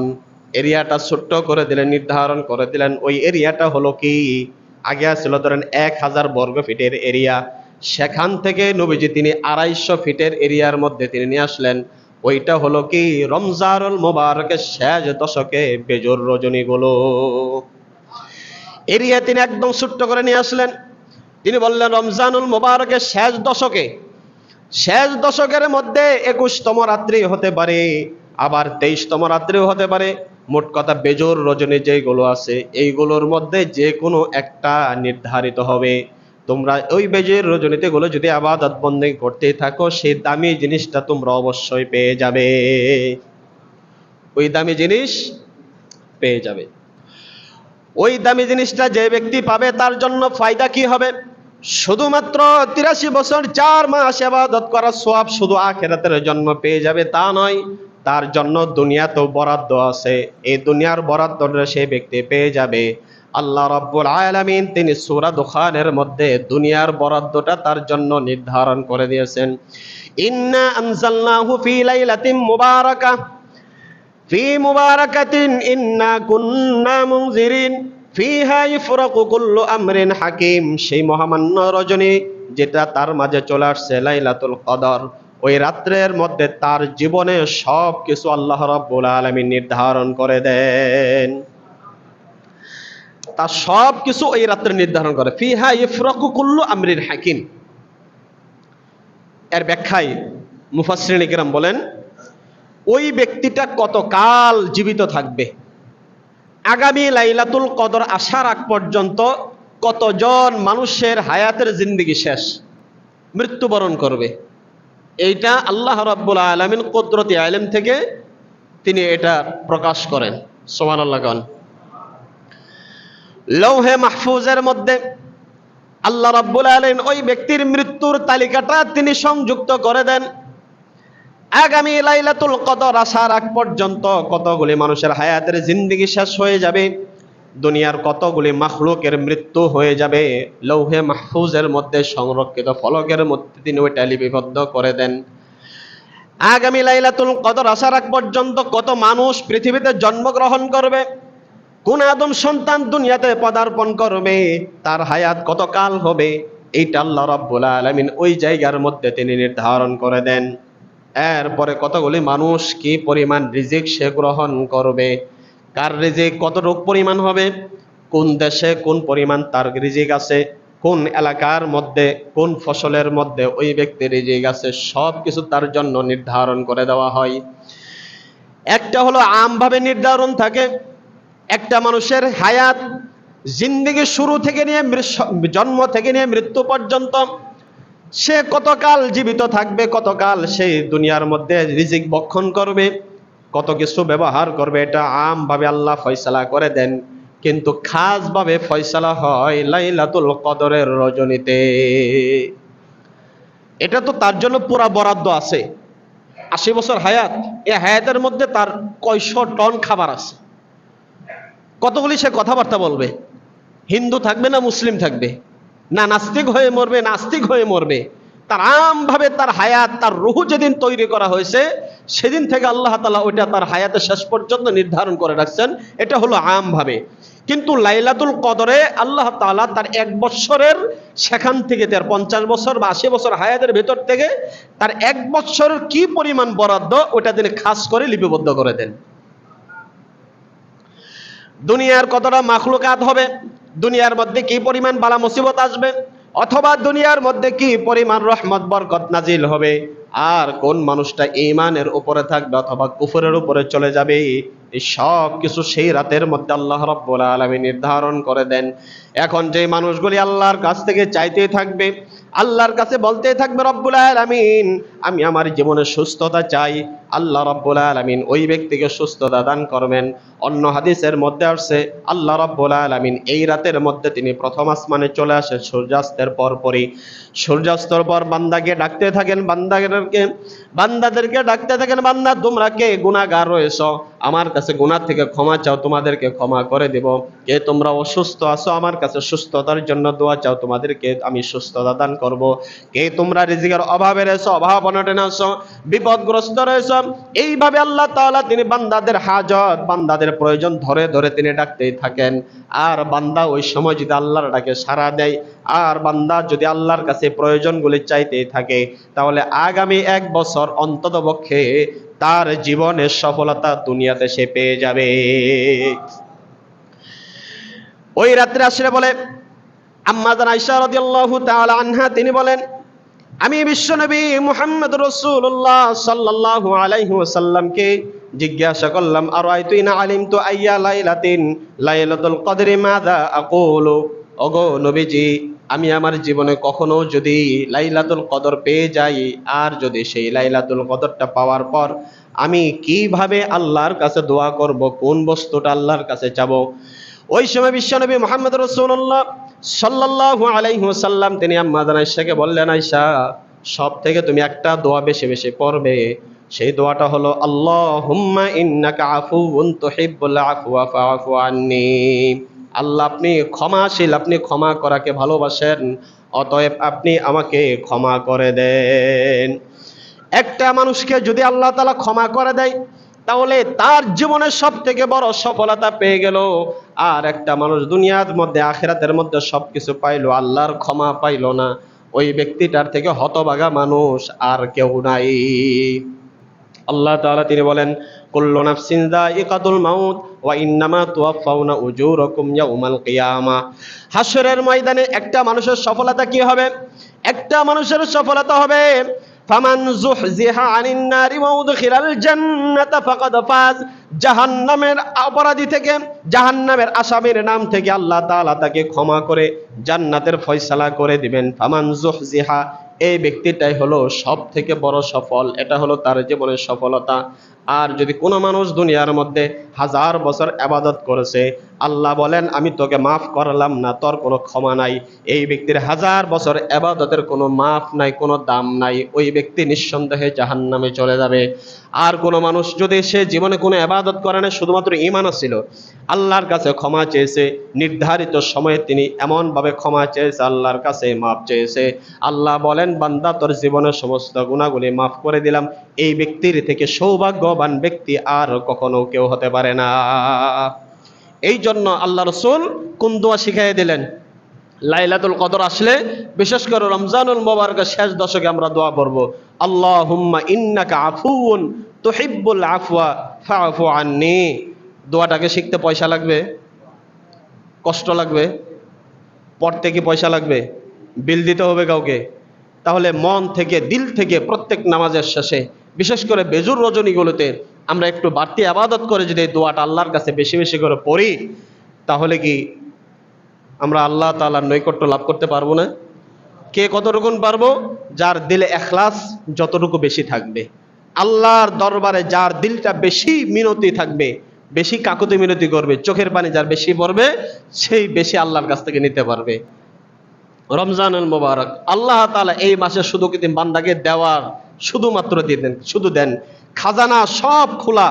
এরিয়াটা ছোট্ট করে দিলেন, নির্ধারণ করে দিলেন। ওই এরিয়াটা হলো কি, আগে ছিল ধরেন 1000 বর্গ ফিটের এরিয়া, সেখান থেকে নবীজি তিনি 250 ফিটের এরিয়ার মধ্যে তিনি নিয়ে আসলেন। ওইটা হলো কি, রমজানুল মুবারকের শেষ দশকে বেজর রজনীগুলো। এরিয়া তিনি একদম ছোট্ট করে নিয়ে আসলেন। তিনি বললেন রমজানুল মুবারকের শেষ দশকে, শেষ দশকের মধ্যে 21তম রাত্রি হতে পারে, আবার 23তম রাত্রিও হতে পারে। মোট কথা বেজর রজনী যেগুলো আছে এইগুলোর মধ্যে যে কোনো একটা নির্ধারিত হবে। তোমরা ওই বেজর রজনীতে গুলো যদি ইবাদত বন্দেগী করতে থাকো, সেই দামি জিনিসটা তোমরা অবশ্যই পেয়ে যাবে, ওই দামি জিনিস পেয়ে যাবে। ওই দামি জিনিসটা যে ব্যক্তি পাবে তার জন্য ফায়দা কি হবে? শুধুমাত্র 83 বছর 4 মাস ইবাদত করার সওয়াব শুধু আখিরাতের জন্য পেয়ে যাবে তা নয়, তার জন্য দুনিয়াতেও বরাদ্দ আছে। এই দুনিয়ার বরাদ্দটা সেই ব্যক্তি পেয়ে যাবে। আল্লাহ রাব্বুল আলামিন তিনি সূরা দুখানের মধ্যে দুনিয়ার বরাদ্দটা তার জন্য নির্ধারণ করে দিয়েছেন। ইন্না আনজালনাহু ফি লাইলাতিন মুবারাকাহ ফি মুবারাকাতিন ইন্না কুন্না মুনজিরিন ফিহা ইফরাকু কুল্লু আমরিন হাকিম। সেই মহামান্য রজনী যেটা তার মাঝে চলে আসছে লাইলাতুল কদর, ওই রাত্রের মধ্যে তার জীবনে সব কিছু আল্লাহ রাব্বুল আলামিন নির্ধারণ করে দেন। তার সব কিছু ওই রাত্রে নির্ধারণ করে। ফিহা ইফরাকু কুল্লু আমরিন হাকিম। এর ব্যাখ্যায় মুফাসসিরিন কিরাম বলেন, ওই ব্যক্তিটা কতকাল জীবিত থাকবে, আগামী লাইলাতুল কদর আসার আগ পর্যন্ত কতজন মানুষের হায়াতের জিন্দেগি শেষ, মৃত্যুবরণ করবে, এইটা আল্লাহ রাব্বুল আলামিন কুদরতি ইলম থেকে তিনি এটা প্রকাশ করেন। সুবহানাল্লাহ। লৌহে মাহফুজের মধ্যে আল্লাহ রাব্বুল আলামিন ওই ব্যক্তির মৃত্যুর তালিকাটা তিনি সংযুক্ত করে দেন। আগামী লাইলাতুল কদর আসার আগ পর্যন্ত কতগুলি মানুষের হায়াতের জিন্দেগি শেষ হয়ে যাবে, দুনিয়ার কতগুলি মাখলুকের মৃত্যু হয়ে যাবে, লৌহে মাহফুজের মধ্যে সংরক্ষিত ফলকের মধ্যে তিনি ওইটা লিপিবদ্ধ করে দেন। আগামী লাইলাতুল কদর আসার আগ পর্যন্ত কত মানুষ পৃথিবীতে জন্মগ্রহণ করবে, কোন আদম সন্তান দুনিয়াতে পদার্পণ করবে, তার হায়াত কত কাল হবে, এইটা আল্লাহ রাব্বুল আলামিন ওই জায়গার মধ্যে তিনি নির্ধারণ করে দেন। এরপরে কতগুলি মানুষ কি পরিমাণ রিজিক সে গ্রহণ করবে, কার রিজিক কতটুক পরিমাণ হবে, কোন দেশে কোন পরিমাণ তার রিজিক আছে, কোন এলাকার মধ্যে কোন ফসলের মধ্যে ওই ব্যক্তির রিজিক আছে, সব কিছু তার জন্য নির্ধারণ করে দেওয়া হয়। একটা হলো আমভাবে নির্ধারণ থাকে, একটা মানুষের হায়াত জিন্দেগি শুরু থেকে নিয়ে জন্ম থেকে নিয়ে মৃত্যু পর্যন্ত সে কতকাল জীবিত থাকবে, কতকাল সেই দুনিয়ার মধ্যে রিজিক ভক্ষণ করবে, কত কিছু ব্যবহার করবে, এটা আমভাবে আল্লাহ ফয়সালা করে দেন। কিন্তু খাসভাবে ফয়সালা হয় লাইলাতুল কদরের রজনীতে। এটা তো তার জন্য পুরা বরাদ্দ আছে। ৮০ বছর হায়াত, এই হায়াতের মধ্যে তার কয়শো টন খাবার আছে, কতগুলি সে কথাবার্তা বলবে, হিন্দু থাকবে না মুসলিম থাকবে, না নাস্তিক হয়ে মরবে নাস্তিক হয়ে মরবে, তার আমভাবে তার হায়াত, তার রুহ যেদিন তৈরি করা হয়েছে সেদিন থেকে আল্লাহ তাআলা ওইটা তার হায়াতের শেষ পর্যন্ত নির্ধারণ করে রাখছেন। এটা হলো আমভাবে। কিন্তু লাইলাতুল কদরে আল্লাহ তাআলা তার ১ বছরের, সেখান থেকে তার ৫০ বছর বা ৮০ বছর হায়াতের ভেতর থেকে তার ১ বছরের কি পরিমাণ বরাদ্দ ওটা তিনি খাস করে লিপিবদ্ধ করে দেন। দুনিয়ার কতটা মাখলুকাত হবে, দুনিয়ার মধ্যে কি পরিমাণ বালা মুসিবত আসবে, অথবা দুনিয়ার মধ্যে কি পরিমাণ রহমত বরকত নাজিল হবে, আর কোন মানুষটা ঈমানের উপরে থাকবে অথবা কুফরের উপরে চলে যাবে, এই সব কিছু সেই রাতের মধ্যে আল্লাহ রাব্বুল আলামিন নির্ধারণ করে দেন। এখন যে মানুষগুলি আল্লাহর কাছ থেকে চাইতেই থাকবে, আল্লাহর কাছে বলতেই থাকবে রব্বুল আলামিন আমি আমার জীবনে সুস্থতা চাই, আল্লাহ রাব্বুল আলামিন ওই ব্যক্তিকে সুস্থতা দান করবেন। অন্য হাদিসের মধ্যে আসছে আল্লাহ রাব্বুল আলামিন এই রাতের মধ্যে তিনি প্রথম আসমানে চলে আসে সূর্যাস্তের পরপরই। সূর্যাস্তের পর বান্দাকে ডাকতে থাকেন, বান্দাদেরকে ডাকতে থাকেন, বান্দা তোমরা কে গুনাহগার রয়েছো আমার কাছে গুনাহ থেকে ক্ষমা চাও, তোমাদেরকে ক্ষমা করে দেব। কে তোমরা অসুস্থ আছো আমার কাছে সুস্থতার জন্য দোয়া চাও, তোমাদেরকে আমি সুস্থতা দান করব। কে তোমরা রিজিকের অভাবে রয়েছো, অভাব অনটনে আছো, বিপদগ্রস্ত রয়েছো, এইভাবে আল্লাহ তাআলা তিনি বান্দাদের হাজত, বান্দাদের প্রয়োজন ধরে ধরে তিনি ডাকতেই থাকেন। আর বান্দা ওই সময় যদি আল্লাহর ডাকে সাড়া দেয়, আর বান্দা যদি আল্লাহর কাছে প্রয়োজনগুলি চাইতেই থাকে, তাহলে আগামী ১ বছর অন্ততপক্ষে তার জীবনের সফলতা দুনিয়াতে সে পেয়ে যাবে। ওই রাত্রে আসলে বলে আম্মা জান আয়েশা রাদিয়াল্লাহু তাআলা আনহা তিনি বলেন আমি বিশ্বনবী মুহাম্মদ রাসূলুল্লাহ সাল্লাল্লাহু আলাইহি ওয়াসাল্লামকে জিজ্ঞাসা করলাম আরাইতু ইন আলিমতু আইয়া লাইলাতিন লাইলাতুল কদরি মাযা আকুলু, ওগো নবীজি আমি আমার জীবনে কখনো যদি লাইলাতুল কদর পেয়ে যাই, আর যদি সেই লাইলাতুল কদরটা পাওয়ার পর আমি কিভাবে আল্লাহর কাছে দোয়া করব, কোন বস্তুটা আল্লাহর কাছে চাবো। ওই সময় বিশ্বনবী মুহাম্মদ রাসূলুল্লাহ সাল্লাল্লাহু আলাইহি ওয়াসাল্লাম তিনি আম্মা জান আয়েশাকে বললেন আয়েশা সব থেকে তুমি একটা দোয়া বেশি বেশি পড়বে, সেই দোয়াটা হলো আল্লাহুম্মা ইন্নাকা আফুউন তুহিব্বুল আফওয়া ফাআফু আন্নী। আল্লাহ আপনি ক্ষমাশীল, আপনি ক্ষমা করাকে ভালোবাসেন, অতএব আপনি আমাকে ক্ষমা করে দেন। একটা মানুষকে যদি আল্লাহ তাআলা ক্ষমা করে দেয় তাহলে তার জীবনের সব থেকে বড় সফলতা পেয়ে গেল। আর একটা মানুষ দুনিয়ার মধ্যে আখিরাতের মধ্যে সবকিছু পাইলো, আল্লাহর ক্ষমা পাইলো না, ওই ব্যক্তিটার থেকে হতভাগা মানুষ আর কেউ নাই। আল্লাহ তাআলা তিনি বলেন কুল্লু নাফসিন যায়িকাতুল মাউত ওয়া ইন্নামা তুওয়াফাউনা উজুরাকুম ইয়াউমাল কিয়ামা। হাসরের ময়দানে একটা মানুষের সফলতা কি হবে? একটা মানুষের সফলতা হবে ফামান যুহজিহা আনিন নারি ওয়া উদখিলাল জান্নাতা ফাকাদ ফাজ। জাহান্নামের অপরাধী থেকে, জাহান্নামের আসামির নাম থেকে আল্লাহ তাআলা তাকে ক্ষমা করে জান্নাতের ফয়সালা করে দিবেন। ফামান যুহজিহা, এই ব্যক্তিটাই হলো সব থেকে বড় সফল, এটা হলো তার জীবনের সফলতা। আর যদি কোনো মানুষ দুনিয়ার মধ্যে 1000 বছর ইবাদত করেছে, আল্লাহ বলেন আমি তোকে মাফ করলাম না, তোর কোনো ক্ষমা নাই। এই ব্যক্তির 1000 বছর ইবাদতের কোনো মাফ নাই, কোনো দাম নাই। ওই ব্যক্তি নিঃসন্দেহে জাহান্নামে চলে যাবে। আর কোনো মানুষ যদি সে জীবনে কোনো ইবাদত করে না, শুধুমাত্র ঈমান ছিল, আল্লাহর কাছে ক্ষমা চেয়েছে, নির্ধারিত সময়ে তিনি এমনভাবে ক্ষমা চেয়েছে, আল্লাহর কাছে মাফ চেয়েছে, আল্লাহ বলেন বান্দা তোর জীবনের সমস্ত গুনাহগুলি মাফ করে দিলাম। এই ব্যক্তির থেকে সৌভাগ্যবান ব্যক্তি আর কখনো কেউ হতে পারে না। এই জন্য আল্লাহ রসুল কোন দোয়া শিখাই দিলেন? লাইলাতুল কদর আসলে, বিশেষ করে রমজানুল মুবারকের শেষ দশকে আমরা দোয়া করব, আল্লাহুম্মা ইন্নাকা আফুউন তুহিব্বুল আফওয়া ফাআফু আন্নী। দোয়াটাকে শিখতে পয়সা লাগবে? কষ্ট লাগবে? পড়তে কি পয়সা লাগবে? বিল দিতে হবে কাউকে? তাহলে মন থেকে, দিল থেকে প্রত্যেক নামাজের শেষে, বিশেষ করে বেজুর রজনীগুলোতে আমরা একটু বাড়তি ইবাদত করে যদি এই দোয়াটা আল্লাহর কাছে বেশি বেশি করে পড়ি, তাহলে কি আমরা আল্লাহ তাআলার নৈকট্য লাভ করতে পারবো না? কে কতটুকু পারবো? যার দিলে ইখলাস যতটুকু বেশি থাকবে, আল্লাহর দরবারে যার দিলটা বেশি মিনতি থাকবে, বেশি কাকুতি মিনতি করবে, চোখের পানি যার বেশি পড়বে, সেই বেশি আল্লাহর কাছ থেকে নিতে পারবে। রমজানুল মুবারক আল্লাহ তাআলা এই মাসে শুধু কিন্তু বান্দাকে দেওয়ার শুধুমাত্র দিয়ে দেন, শুধু দেন। খাজানা সব খোলা,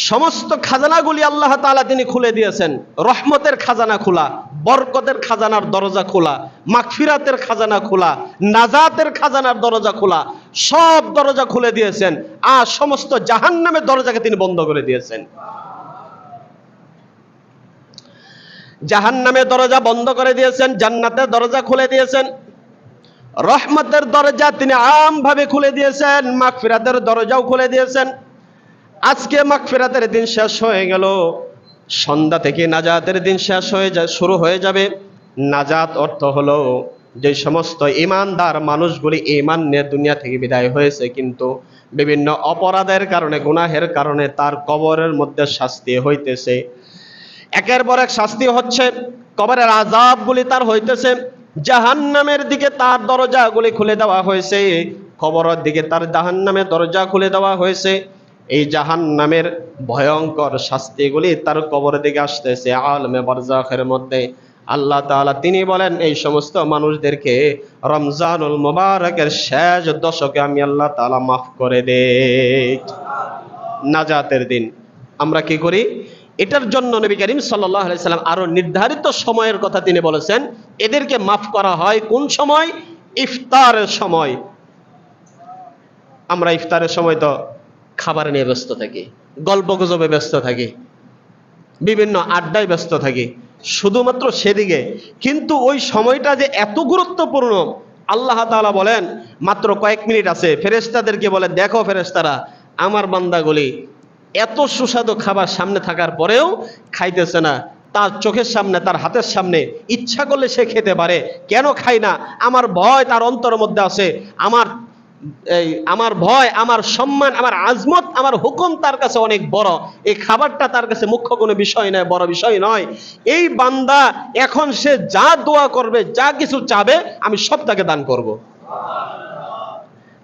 সমস্ত খাজানাগুলি আল্লাহ তাআলা তিনি খুলে দিয়েছেন। রহমতের খাজানা খোলা, বরকতের খাজানার দরজা খোলা, মাগফিরাতের খাজানা খোলা, নাজাতের খাজানার দরজা খোলা, সব দরজা খুলে দিয়েছেন। আর সমস্ত জাহান্নামের দরজাকে তিনি বন্ধ করে দিয়েছেন। জাহান্নামের দরজা বন্ধ করে দিয়েছেন, জান্নাতের দরজা খুলে দিয়েছেন। রহমতের দরজা তিনি আমভাবে খুলে দিয়েছেন, মাগফিরাতের দরজাও খুলে দিয়েছেন। আজকে মাগফিরাতের দিন শেষ হয়ে গেল, সন্ধ্যা থেকে নাজাতের দিন শেষ হয়ে যায়, শুরু হয়ে যাবে। নাজাত অর্থ হলো যে সমস্ত ঈমানদার মানুষগুলি ঈমান নিয়ে দুনিয়া থেকে বিদায় হয়েছে, কিন্তু বিভিন্ন অপরাধের কারণে, গুনাহের কারণে তার কবরের মধ্যে শাস্তি হইতেছে। একের পর এক শাস্তি হচ্ছে, কবরের আযাবগুলি তার হইতেছে। জাহান্নামের দিকে তার দরজাগুলি খুলে দেওয়া হয়েছে, কবরের দিকে তার জাহান্নামের দরজা খুলে দেওয়া হয়েছে। এই জাহান্নামের ভয়ঙ্কর শাস্তিগুলি তার কবরের দিকে আসতেছে আলমে বারজাখের মধ্যে। আল্লাহ তাআলা তিনি বলেন এই সমস্ত মানুষদেরকে রমজানুল মুবারকের শেষ দশকে আমি আল্লাহ তাআলা মাফ করে দেই। নাজাতের দিন আমরা কি করি? এটার জন্য নবী করিম সাল্লাল্লাহু আলাইহি সাল্লাম আরো নির্ধারিত সময়ের কথা তিনি বলেছেন। এদেরকে মাফ করা হয় কোন সময়? ইফতারের সময়। আমরা ইফতারের সময় তো খাবার নিয়ে ব্যস্ত থাকি, গল্প গুজবে ব্যস্ত থাকি, বিভিন্ন আড্ডায় ব্যস্ত থাকি, শুধুমাত্র সেদিকে। কিন্তু ওই সময়টা যে এত গুরুত্বপূর্ণ, আল্লাহ তাআলা বলেন মাত্র কয়েক মিনিট আছে, ফেরেশতাদেরকে বলে দেখো ফেরেশতারা, আমার বান্দাগুলি এত সুস্বাদু খাবার সামনে থাকার পরেও খাইতেছে না। তার চোখের সামনে, তার হাতের সামনে, ইচ্ছা করলে সে খেতে পারে, কেন খায় না? আমার ভয় তার অন্তরের মধ্যে আছে, আমার ভয়, আমার সম্মান, আমার আজমত, আমার হুকুম তার কাছে অনেক বড়। এই খাবারটা তার কাছে মুখ্য কোনো বিষয় নয়, বড় বিষয় নয়। এই বান্দা এখন সে যা দোয়া করবে, যা কিছু চাবে, আমি সব তাকে দান করব।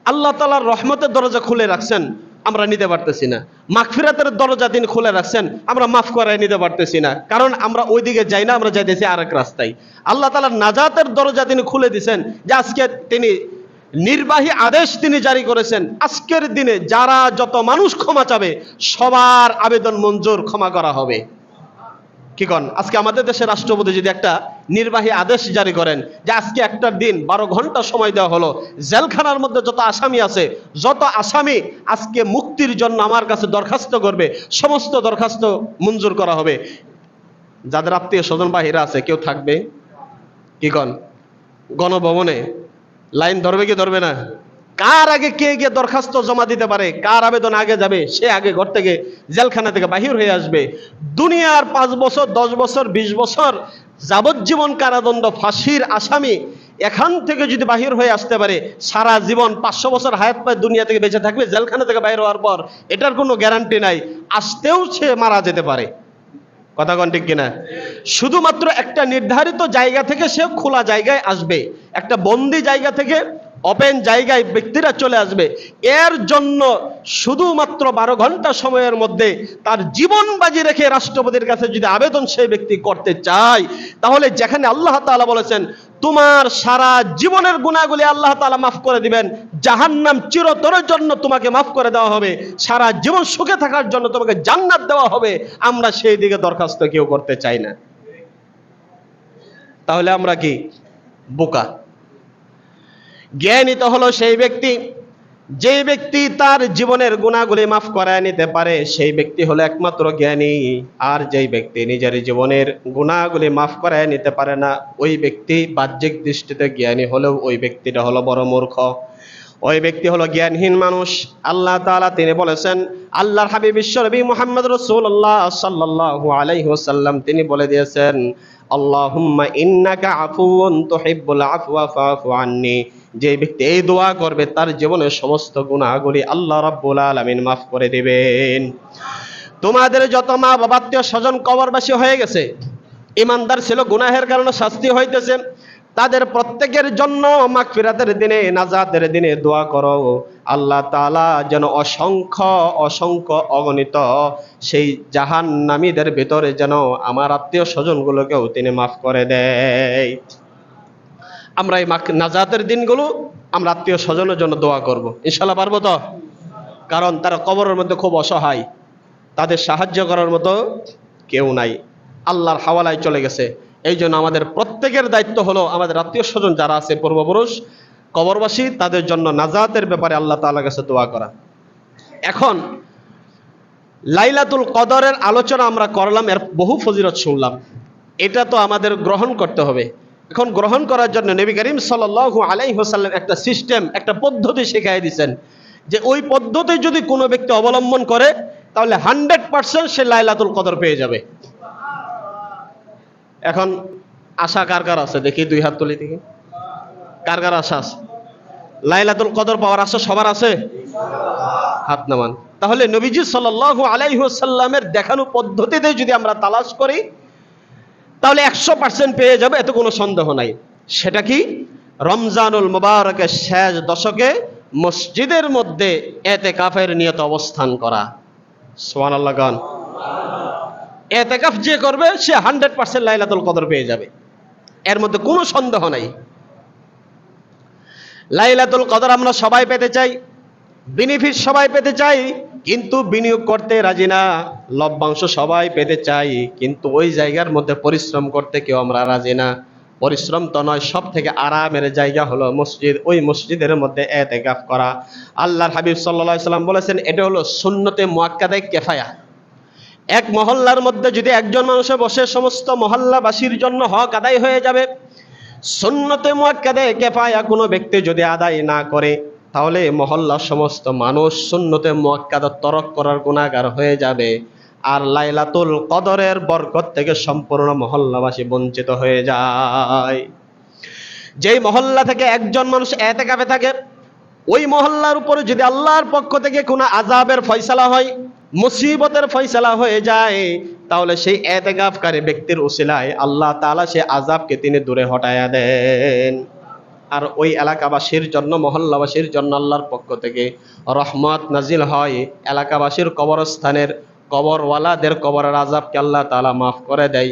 আল্লাহ তাআলার রহমতের দরজা খুলে রাখছেন, আমরা নিতে পারতেছি না। মাগফিরাতের দরজা তিনি খুলে রাখছেন, আমরা মাফ করায় নিতে পারতেছি না, কারণ আমরা ওই দিকে যাই না, আমরা যাইতেছি আরেক রাস্তায়। আল্লাহ তাআলার নাজাতের দরজা তিনি খুলে দিয়েছেন, যে আজকে তিনি নির্বাহী আদেশ তিনি জারি করেছেন, আজকের দিনে যারা যত মানুষ ক্ষমা চাবে সবার আবেদন মঞ্জুর, ক্ষমা করা হবে। কি কন? আজকে আমাদের দেশের রাষ্ট্রপতি যদি একটা নির্বাহী আদেশ জারি করেন যে আজকে একটা দিন 12 ঘন্টা সময় দেওয়া হলো, জেলখানার মধ্যে যত আসামি আছে, যত আসামি আজকে মুক্তির জন্য আমার কাছে দরখাস্ত করবে, সমস্ত দরখাস্ত মঞ্জুর করা হবে। যাদের আত্মীয় স্বজন বাহিরে আছে কেউ থাকবে? কি কন? গণভবনে লাইন ধরবে কি ধরবে না? কার আগে কে গিয়ে দরখাস্ত জমা দিতে পারে, কার আবেদন আগে যাবে, সে আগে ঘর থেকে, জেলখানা থেকে বাহির হয়ে আসবে। দুনিয়ার 5 বছর, 10 বছর, 20 বছর যাবজ্জীবন কারাদণ্ড, ফাঁসির আসামি এখান থেকে যদি বাহির হয়ে আসতে পারে, সারা জীবন 500 বছর হায়াত পায় দুনিয়া থেকে বেঁচে থাকবে, জেলখানা থেকে বাইরে হওয়ার পর এটার কোনো গ্যারান্টি নাই, আসতেও সে মারা যেতে পারে। কথা কোন ঠিক কিনা? শুধুমাত্র একটা নির্ধারিত জায়গা থেকে সে খোলা জায়গায় আসবে, একটা বন্দি জায়গা থেকে ওপেন জায়গায় ব্যক্তিরা চলে আসবে। এর জন্য শুধুমাত্র 12 ঘন্টা সময়ের মধ্যে তার জীবন বাজি রেখে রাষ্ট্রপতির কাছে যদি আবেদন সেই ব্যক্তি করতে চায়, তাহলে যেখানে আল্লাহ তাআলা বলেছেন তোমার সারা জীবনের গুনাহগুলি আল্লাহ তাআলা মাফ করে দিবেন, জাহান্নাম চিরতরের জন্য তোমাকে মাফ করে দেওয়া হবে, সারা জীবন সুখে থাকার জন্য তোমাকে জান্নাত দেওয়া হবে, আমরা সেই দিকে দরখাস্ত কেউ করতে চাই না। তাহলে আমরা কি বোকা? জ্ঞানী তো হলো সেই ব্যক্তি, যে ব্যক্তি তার জীবনের গুনাহগুলি মাফ করায় নিতে পারে, সেই ব্যক্তি হলো একমাত্র জ্ঞানী। আর যেই ব্যক্তি নিজের জীবনের গুনাহগুলি মাফ করায় নিতে পারে না, ওই ব্যক্তি বাহ্যিক দৃষ্টিতে জ্ঞানী হলেও ওই ব্যক্তিটা হলো বড় মূর্খ, ওই ব্যক্তি হলো জ্ঞানহীন মানুষ। আল্লাহ তাআলা তিনি বলেছেন, আল্লাহর হাবিব বিশ্বনবী মুহাম্মদ রাসূলুল্লাহ সাল্লাল্লাহু আলাইহি ওয়াসাল্লাম তিনি বলে দিয়েছেন, আল্লাহুম্মা ইন্নাকা আফুউন তুহিব্বুল আফওয়া ফাফু আন্নি। যে ব্যক্তি এই দোয়া করবে তার জীবনের সমস্ত গুনাহগুলি আল্লাহ রাব্বুল আলামিন মাফ করে দিবেন। তোমাদের যত মা বাবা আত্মীয় স্বজন কবরবাসী হয়ে গেছে, ইমানদার ছিল, গুনাহের কারণে শাস্তি হইতেছে, তাদের প্রত্যেকের জন্য মাগফিরাতের দিনে, নাজাতের দিনে দোয়া করো, আল্লাহ তাআলা যেন অসংখ্য অসংখ্য অগণিত সেই জাহান্নামীদের ভিতরে যেন আমার আত্মীয় স্বজনগুলোকেও তিনি মাফ করে দেয়। আমরা এই নাজাতের দিনগুলো আমরা আত্মীয় স্বজনের জন্য দোয়া করব, ইনশাআল্লাহ পারবো তো? কারণ তারা কবরের মধ্যে খুব অসহায়, তাদের সাহায্য করার মতো কেউ নাই, আল্লাহর হাওয়ালায় চলে গেছে। এই জন্য আমাদের প্রত্যেকের দায়িত্ব হলো আমাদের আত্মীয় স্বজন যারা আছে, পূর্বপুরুষ কবরবাসী, তাদের জন্য নাজাতের ব্যাপারে আল্লাহ তাআলার কাছে দোয়া করা। এখন লাইলাতুল কদরের আলোচনা আমরা করলাম, এর বহু ফজিলত শুনলাম, এটা তো আমাদের গ্রহণ করতে হবে। এখন গ্রহণ করার জন্য নবী করিম সাল্লাল্লাহু আলাইহি ওয়াসাল্লাম একটা সিস্টেম, একটা পদ্ধতি শিখিয়ে দিয়েছেন, যে ওই পদ্ধতি যদি কোনো ব্যক্তি অবলম্বন করে তাহলে 100% সে লাইলাতুল কদর পেয়ে যাবে। এখন আশা কার কার আছে দেখি, দুই হাত তুলি দেখি, কার কার আশা আছে? লাইলাতুল কদর পাওয়ার আশা সবার আছে? হাত নামান। তাহলে নবীজি সাল্লাল্লাহু আলাইহি ওয়াসাল্লামের দেখানো পদ্ধতিতে যদি আমরা তালাশ করি তাহলে 100% পেয়ে যাবে, এত কোনো সন্দেহ নাই। সেটা কি? রমজানুল মুবারকের শেষ দশকে মসজিদের মধ্যে ইতিকাফের নিয়ত অবস্থান করা। সুবহানাল্লাহ গান। ইতিকাফ যে করবে সে 100% লাইলাতুল কদর পেয়ে যাবে, এর মধ্যে কোনো সন্দেহ নাই। লাইলাতুল কদর আমরা সবাই পেতে চাই, বেনিফিট সবাই পেতে চাই, কিন্তু বিনিয়োগ করতে রাজি না। লভ্যাংশ সবাই পেতে চাই, কিন্তু ওই জায়গার মধ্যে পরিশ্রম করতে কেউ আমরা রাজি না। পরিশ্রম তো নয়, সব থেকে আরামের জায়গা হলো মসজিদ, ওই মসজিদের মধ্যে ইতিকাফ করা। আল্লাহর হাবিব সাল্লাল্লাহু আলাইহি সাল্লাম বলেছেন, এটা হলো সুন্নতে মুআক্কাদায়ে কিফায়া। এক মহল্লার মধ্যে যদি একজন মানুষে বসে সমস্ত মহল্লাবাসীর জন্য হক আদায় হয়ে যাবে। সুন্নতে মুআক্কাদায়ে কিফায়া কোনো ব্যক্তি যদি আদায় না করে তাহলে মহল্লার সমস্ত মানুষ সুন্নতে মুআক্কাদা তরক করার গুনাহগার হয়ে যাবে, আর লাইলাতুল কদরের বরকত থেকে সম্পূর্ণ মহল্লাবাসী বঞ্চিত হয়ে যায়। যেই মহল্লা থেকে একজন মানুষ ইতিকাফে থাকে, ওই মহল্লার উপরে যদি আল্লাহর পক্ষ থেকে কোনো আযাবের ফয়সালা হয়, মুসিবতের ফয়সালা হয়ে যায়, তাহলে সেই ইতিকাফকারী ব্যক্তির উসিলায় আল্লাহ তাআলা সেই আযাবকে তিনি দূরে হটায়া দেন। আর ওই এলাকাবাসীর জন্য, মহল্লাবাসীর জন্য আল্লাহর পক্ষ থেকে রহমত নাজিল হয়। এলাকাবাসীর কবরস্থানের কবরওয়ালাদের কবরের আযাবকে আল্লাহ তাআলা মাফ করে দেয়,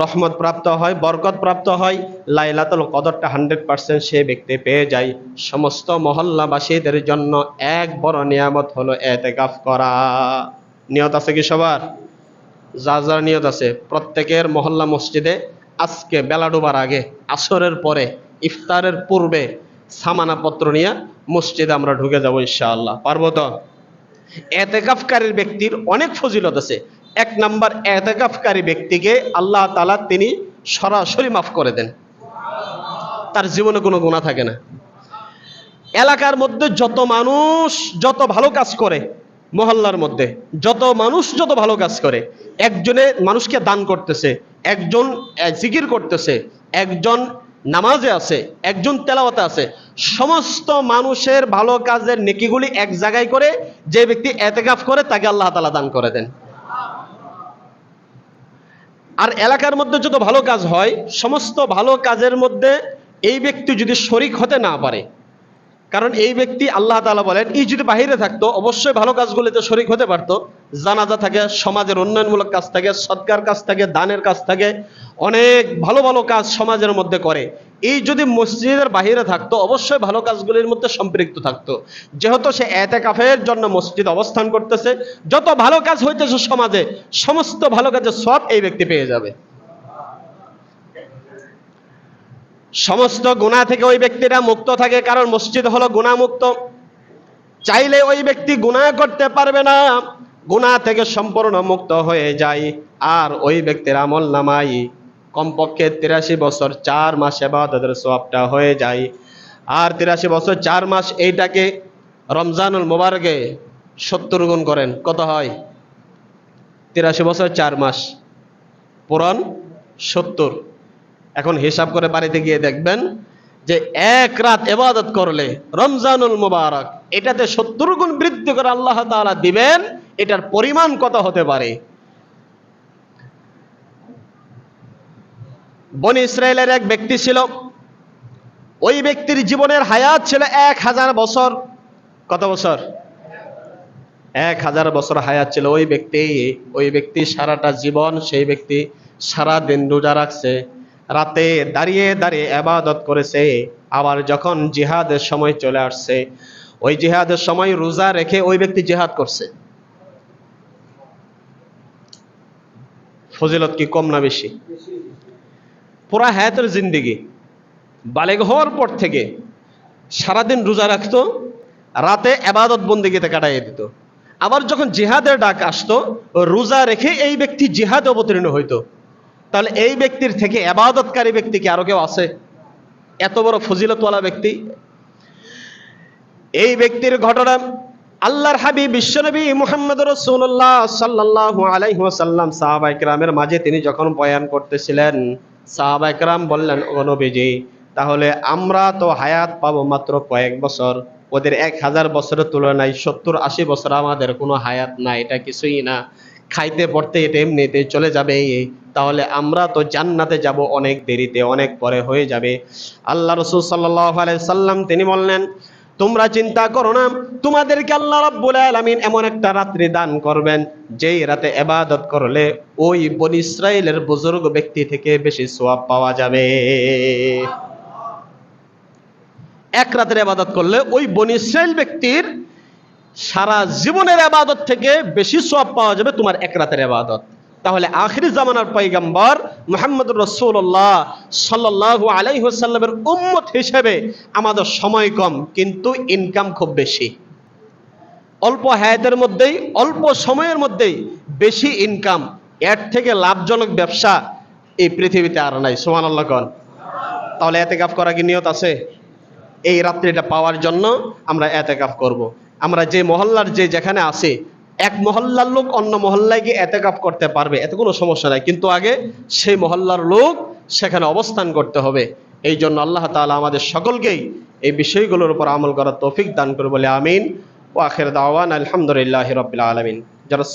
রহমত প্রাপ্ত হয়, বরকত প্রাপ্ত হয়। লাইলাতুল কদরটা 100% সে ব্যক্তি পেয়ে যায়। সমস্ত মহল্লাবাসীদের জন্য এক বড় নিয়ামত হলো ইতিকাফ করা। নিয়ত আছে কি সবার? যার যার নিয়ত আছে প্রত্যেকের মহল্লা মসজিদে আজকে বেলা ডোবার আগে, আসরের পরে, ইফতারের পূর্বে সামানাপত্র নিয়ে মসজিদে আমরা ঢুকে যাব ইনশাআল্লাহ। পারবো তো? ইতিকাফকারী ব্যক্তির অনেক ফজিলত আছে। এক নাম্বার, ইতিকাফকারী ব্যক্তিকে আল্লাহ তাআলা তিনি সরাসরি মাফ করে দেন, তার জীবনে কোনো গুনাহ থাকে না। এলাকার মধ্যে যত মানুষ যত ভালো কাজ করে, মহল্লার মধ্যে যত মানুষ যত ভালো কাজ করে, একজনে মানুষকে দান করতেছে, একজন জিকির করতেছে, একজন নামাজে আছে, একজন তেলাওয়াতে আছে, সমস্ত মানুষের ভালো কাজের নেকিগুলি এক জায়গায় করে যে ব্যক্তি ইতিকাফ করে তাকে আল্লাহ তাআলা দান করে দেন। আর এলাকার মধ্যে যত ভালো কাজ হয়, সমস্ত ভালো কাজের মধ্যে এই ব্যক্তি যদি শরীক হতে না পারে, কারণ এই ব্যক্তি, আল্লাহ তাআলা বলেন, এই যদি বাহিরে থাকতো অবশ্যই ভালো কাজগুলিতে শরীক হতে পারতো। জানাজা থাকে, সমাজের উন্নয়নমূলক কাজ থাকে, সৎকার কাজ থাকে, দানের কাজ থাকে, অনেক ভালো ভালো কাজ সমাজের মধ্যে করে। এই যদি মসজিদের বাহিরে থাকতো অবশ্যই ভালো কাজগুলির মধ্যে সম্পৃক্ত থাকতো। যেহেতু সে এতেকাফের জন্য মসজিদ অবস্থান করতেছে, যত ভালো কাজ হইতেছে সমাজে সমস্ত ভালো কাজের সওয়াব এই ব্যক্তি পেয়ে যাবে। সমস্ত গুনাহ থেকে ওই ব্যক্তিরা মুক্ত থাকে, কারণ মসজিদ হলো গুনাহমুক্ত। চাইলে ওই ব্যক্তি গুনাহ করতে পারবে না, গুনাহ থেকে সম্পূর্ণ মুক্ত হয়ে যায়। আর ওই ব্যক্তির আমল নামায় কমপক্ষে 83 বছর 4 মাস ইবাদতের সওয়াবটা হয়ে যায়। আর 83 বছর 4 মাস, এইটাকে রমজানুল মুবারকে 70 গুণ করেন, কত হয়? 83 বছর 4 মাস পূরণ 70। এখন হিসাব করে বাড়িতে গিয়ে দেখবেন যে এক রাত ইবাদত করলে রমজানুল মুবারক এটাতে 70 গুণ বৃদ্ধি করে আল্লাহ তাআলা দিবেন। এটার পরিমাণ কত হতে পারে? বনি ইসরায়েলের এক ব্যক্তি ছিল, ওই ব্যক্তির জীবনের হায়াত ছিল 1000 বছর। কত বছর? 1000 বছর হায়াত ছিল ওই ব্যক্তি সারাটা জীবন, সেই ব্যক্তি সারা দিন রোজা রাখছে, রাতে দাঁড়িয়ে দাঁড়িয়ে ইবাদত করেছে। আবার যখন জিহাদের সময় চলে আসছে, ওই জিহাদের সময় রোজা রেখে ওই ব্যক্তি জিহাদ করছে। ফজিলত কি কম না বেশি? পুরা হায়াতের জিন্দেগি বালেগ হওয়ার পর থেকে সারাদিন রোজা রাখতো, রাতে ইবাদত বন্দেগিতে কাটাইয়ে দিত। আবার যখন জিহাদের ডাক আসতো, রোজা রেখে এই ব্যক্তি জিহাদে অবতীর্ণ হইতো। তাহলে এই ব্যক্তির থেকে ইবাদতকারী ব্যক্তি কি আরো কেউ আছে? এত বড় ফজিলতওয়ালা ব্যক্তি। এই ব্যক্তির ঘটনা আল্লাহর হাবিব বিশ্বনবী মুহাম্মদ রাসূলুল্লাহ সাল্লাল্লাহু আলাইহি ওয়াসাল্লাম সাহাবায়ে কেরামের মাঝে তিনি যখন বয়ান করতেছিলেন, সাহাবায়ে কেরাম বললেন, ও নবীজি, তাহলে আমরা তো হায়াত পাবো মাত্র কয়েক বছর, ওদের 1000 বছরের তুলনায় 70-80 বছর আমাদের কোনো হায়াত নাই, এটা কিছুই না, খাইতে পড়তে এটা এমনিতে চলে যাবে, তাহলে আমরা তো জান্নাতে যাব অনেক দেরিতে, অনেক পরে হয়ে যাবে। আল্লাহ রাসূল সাল্লাল্লাহু আলাইহি সাল্লাম তিনি বললেন, তোমরা চিন্তা করো না, তোমাদেরকে আল্লাহ রাব্বুল আলামিন এমন একটা রাত্রি দান করবেন যেই রাতে ইবাদত করলে ওই বনী ইসরাইলের বুজুর্গ ব্যক্তি থেকে বেশি সওয়াব পাওয়া যাবে। এক রাতের ইবাদত করলে ওই বনী ইসরাইল ব্যক্তির সারা জীবনের ইবাদত থেকে বেশি সওয়াব পাওয়া যাবে তোমার এক রাতের ইবাদত। তাহলে আখিরি জামানার পয়গম্বর মুহাম্মদুর রাসূলুল্লাহ সাল্লাল্লাহু আলাইহি ওয়াসাল্লামের উম্মত হিসেবে আমাদের সময় কম, কিন্তু ইনকাম খুব বেশি। অল্প হায়াতের মধ্যেই, অল্প সময়ের মধ্যেই বেশি ইনকাম, এর থেকে লাভজনক ব্যবসা এই পৃথিবীতে আর নাই। সুবহানাল্লাহ কোন। তাহলে ইতিকাফ করা কি নিয়ত আছে? এই রাত্রিটা পাওয়ার জন্য আমরা ইতিকাফ করব। আমরা যে মহল্লার যেখানে আছি, এক মহল্লার লোক অন্য মহল্লায় গিয়ে ইতিকাফ করতে পারবে, এত কোনো সমস্যা নাই, কিন্তু আগে সেই মহল্লার লোক সেখানে অবস্থান করতে হবে। এই জন্য আল্লাহ তাআলা আমাদের সকলকেই এই বিষয়গুলোর উপর আমল করার তৌফিক দান করে বলে আমিন। ওয়া আখির দাওয়ানা আলহামদুলিল্লাহি রাব্বিল আলামিন। যারা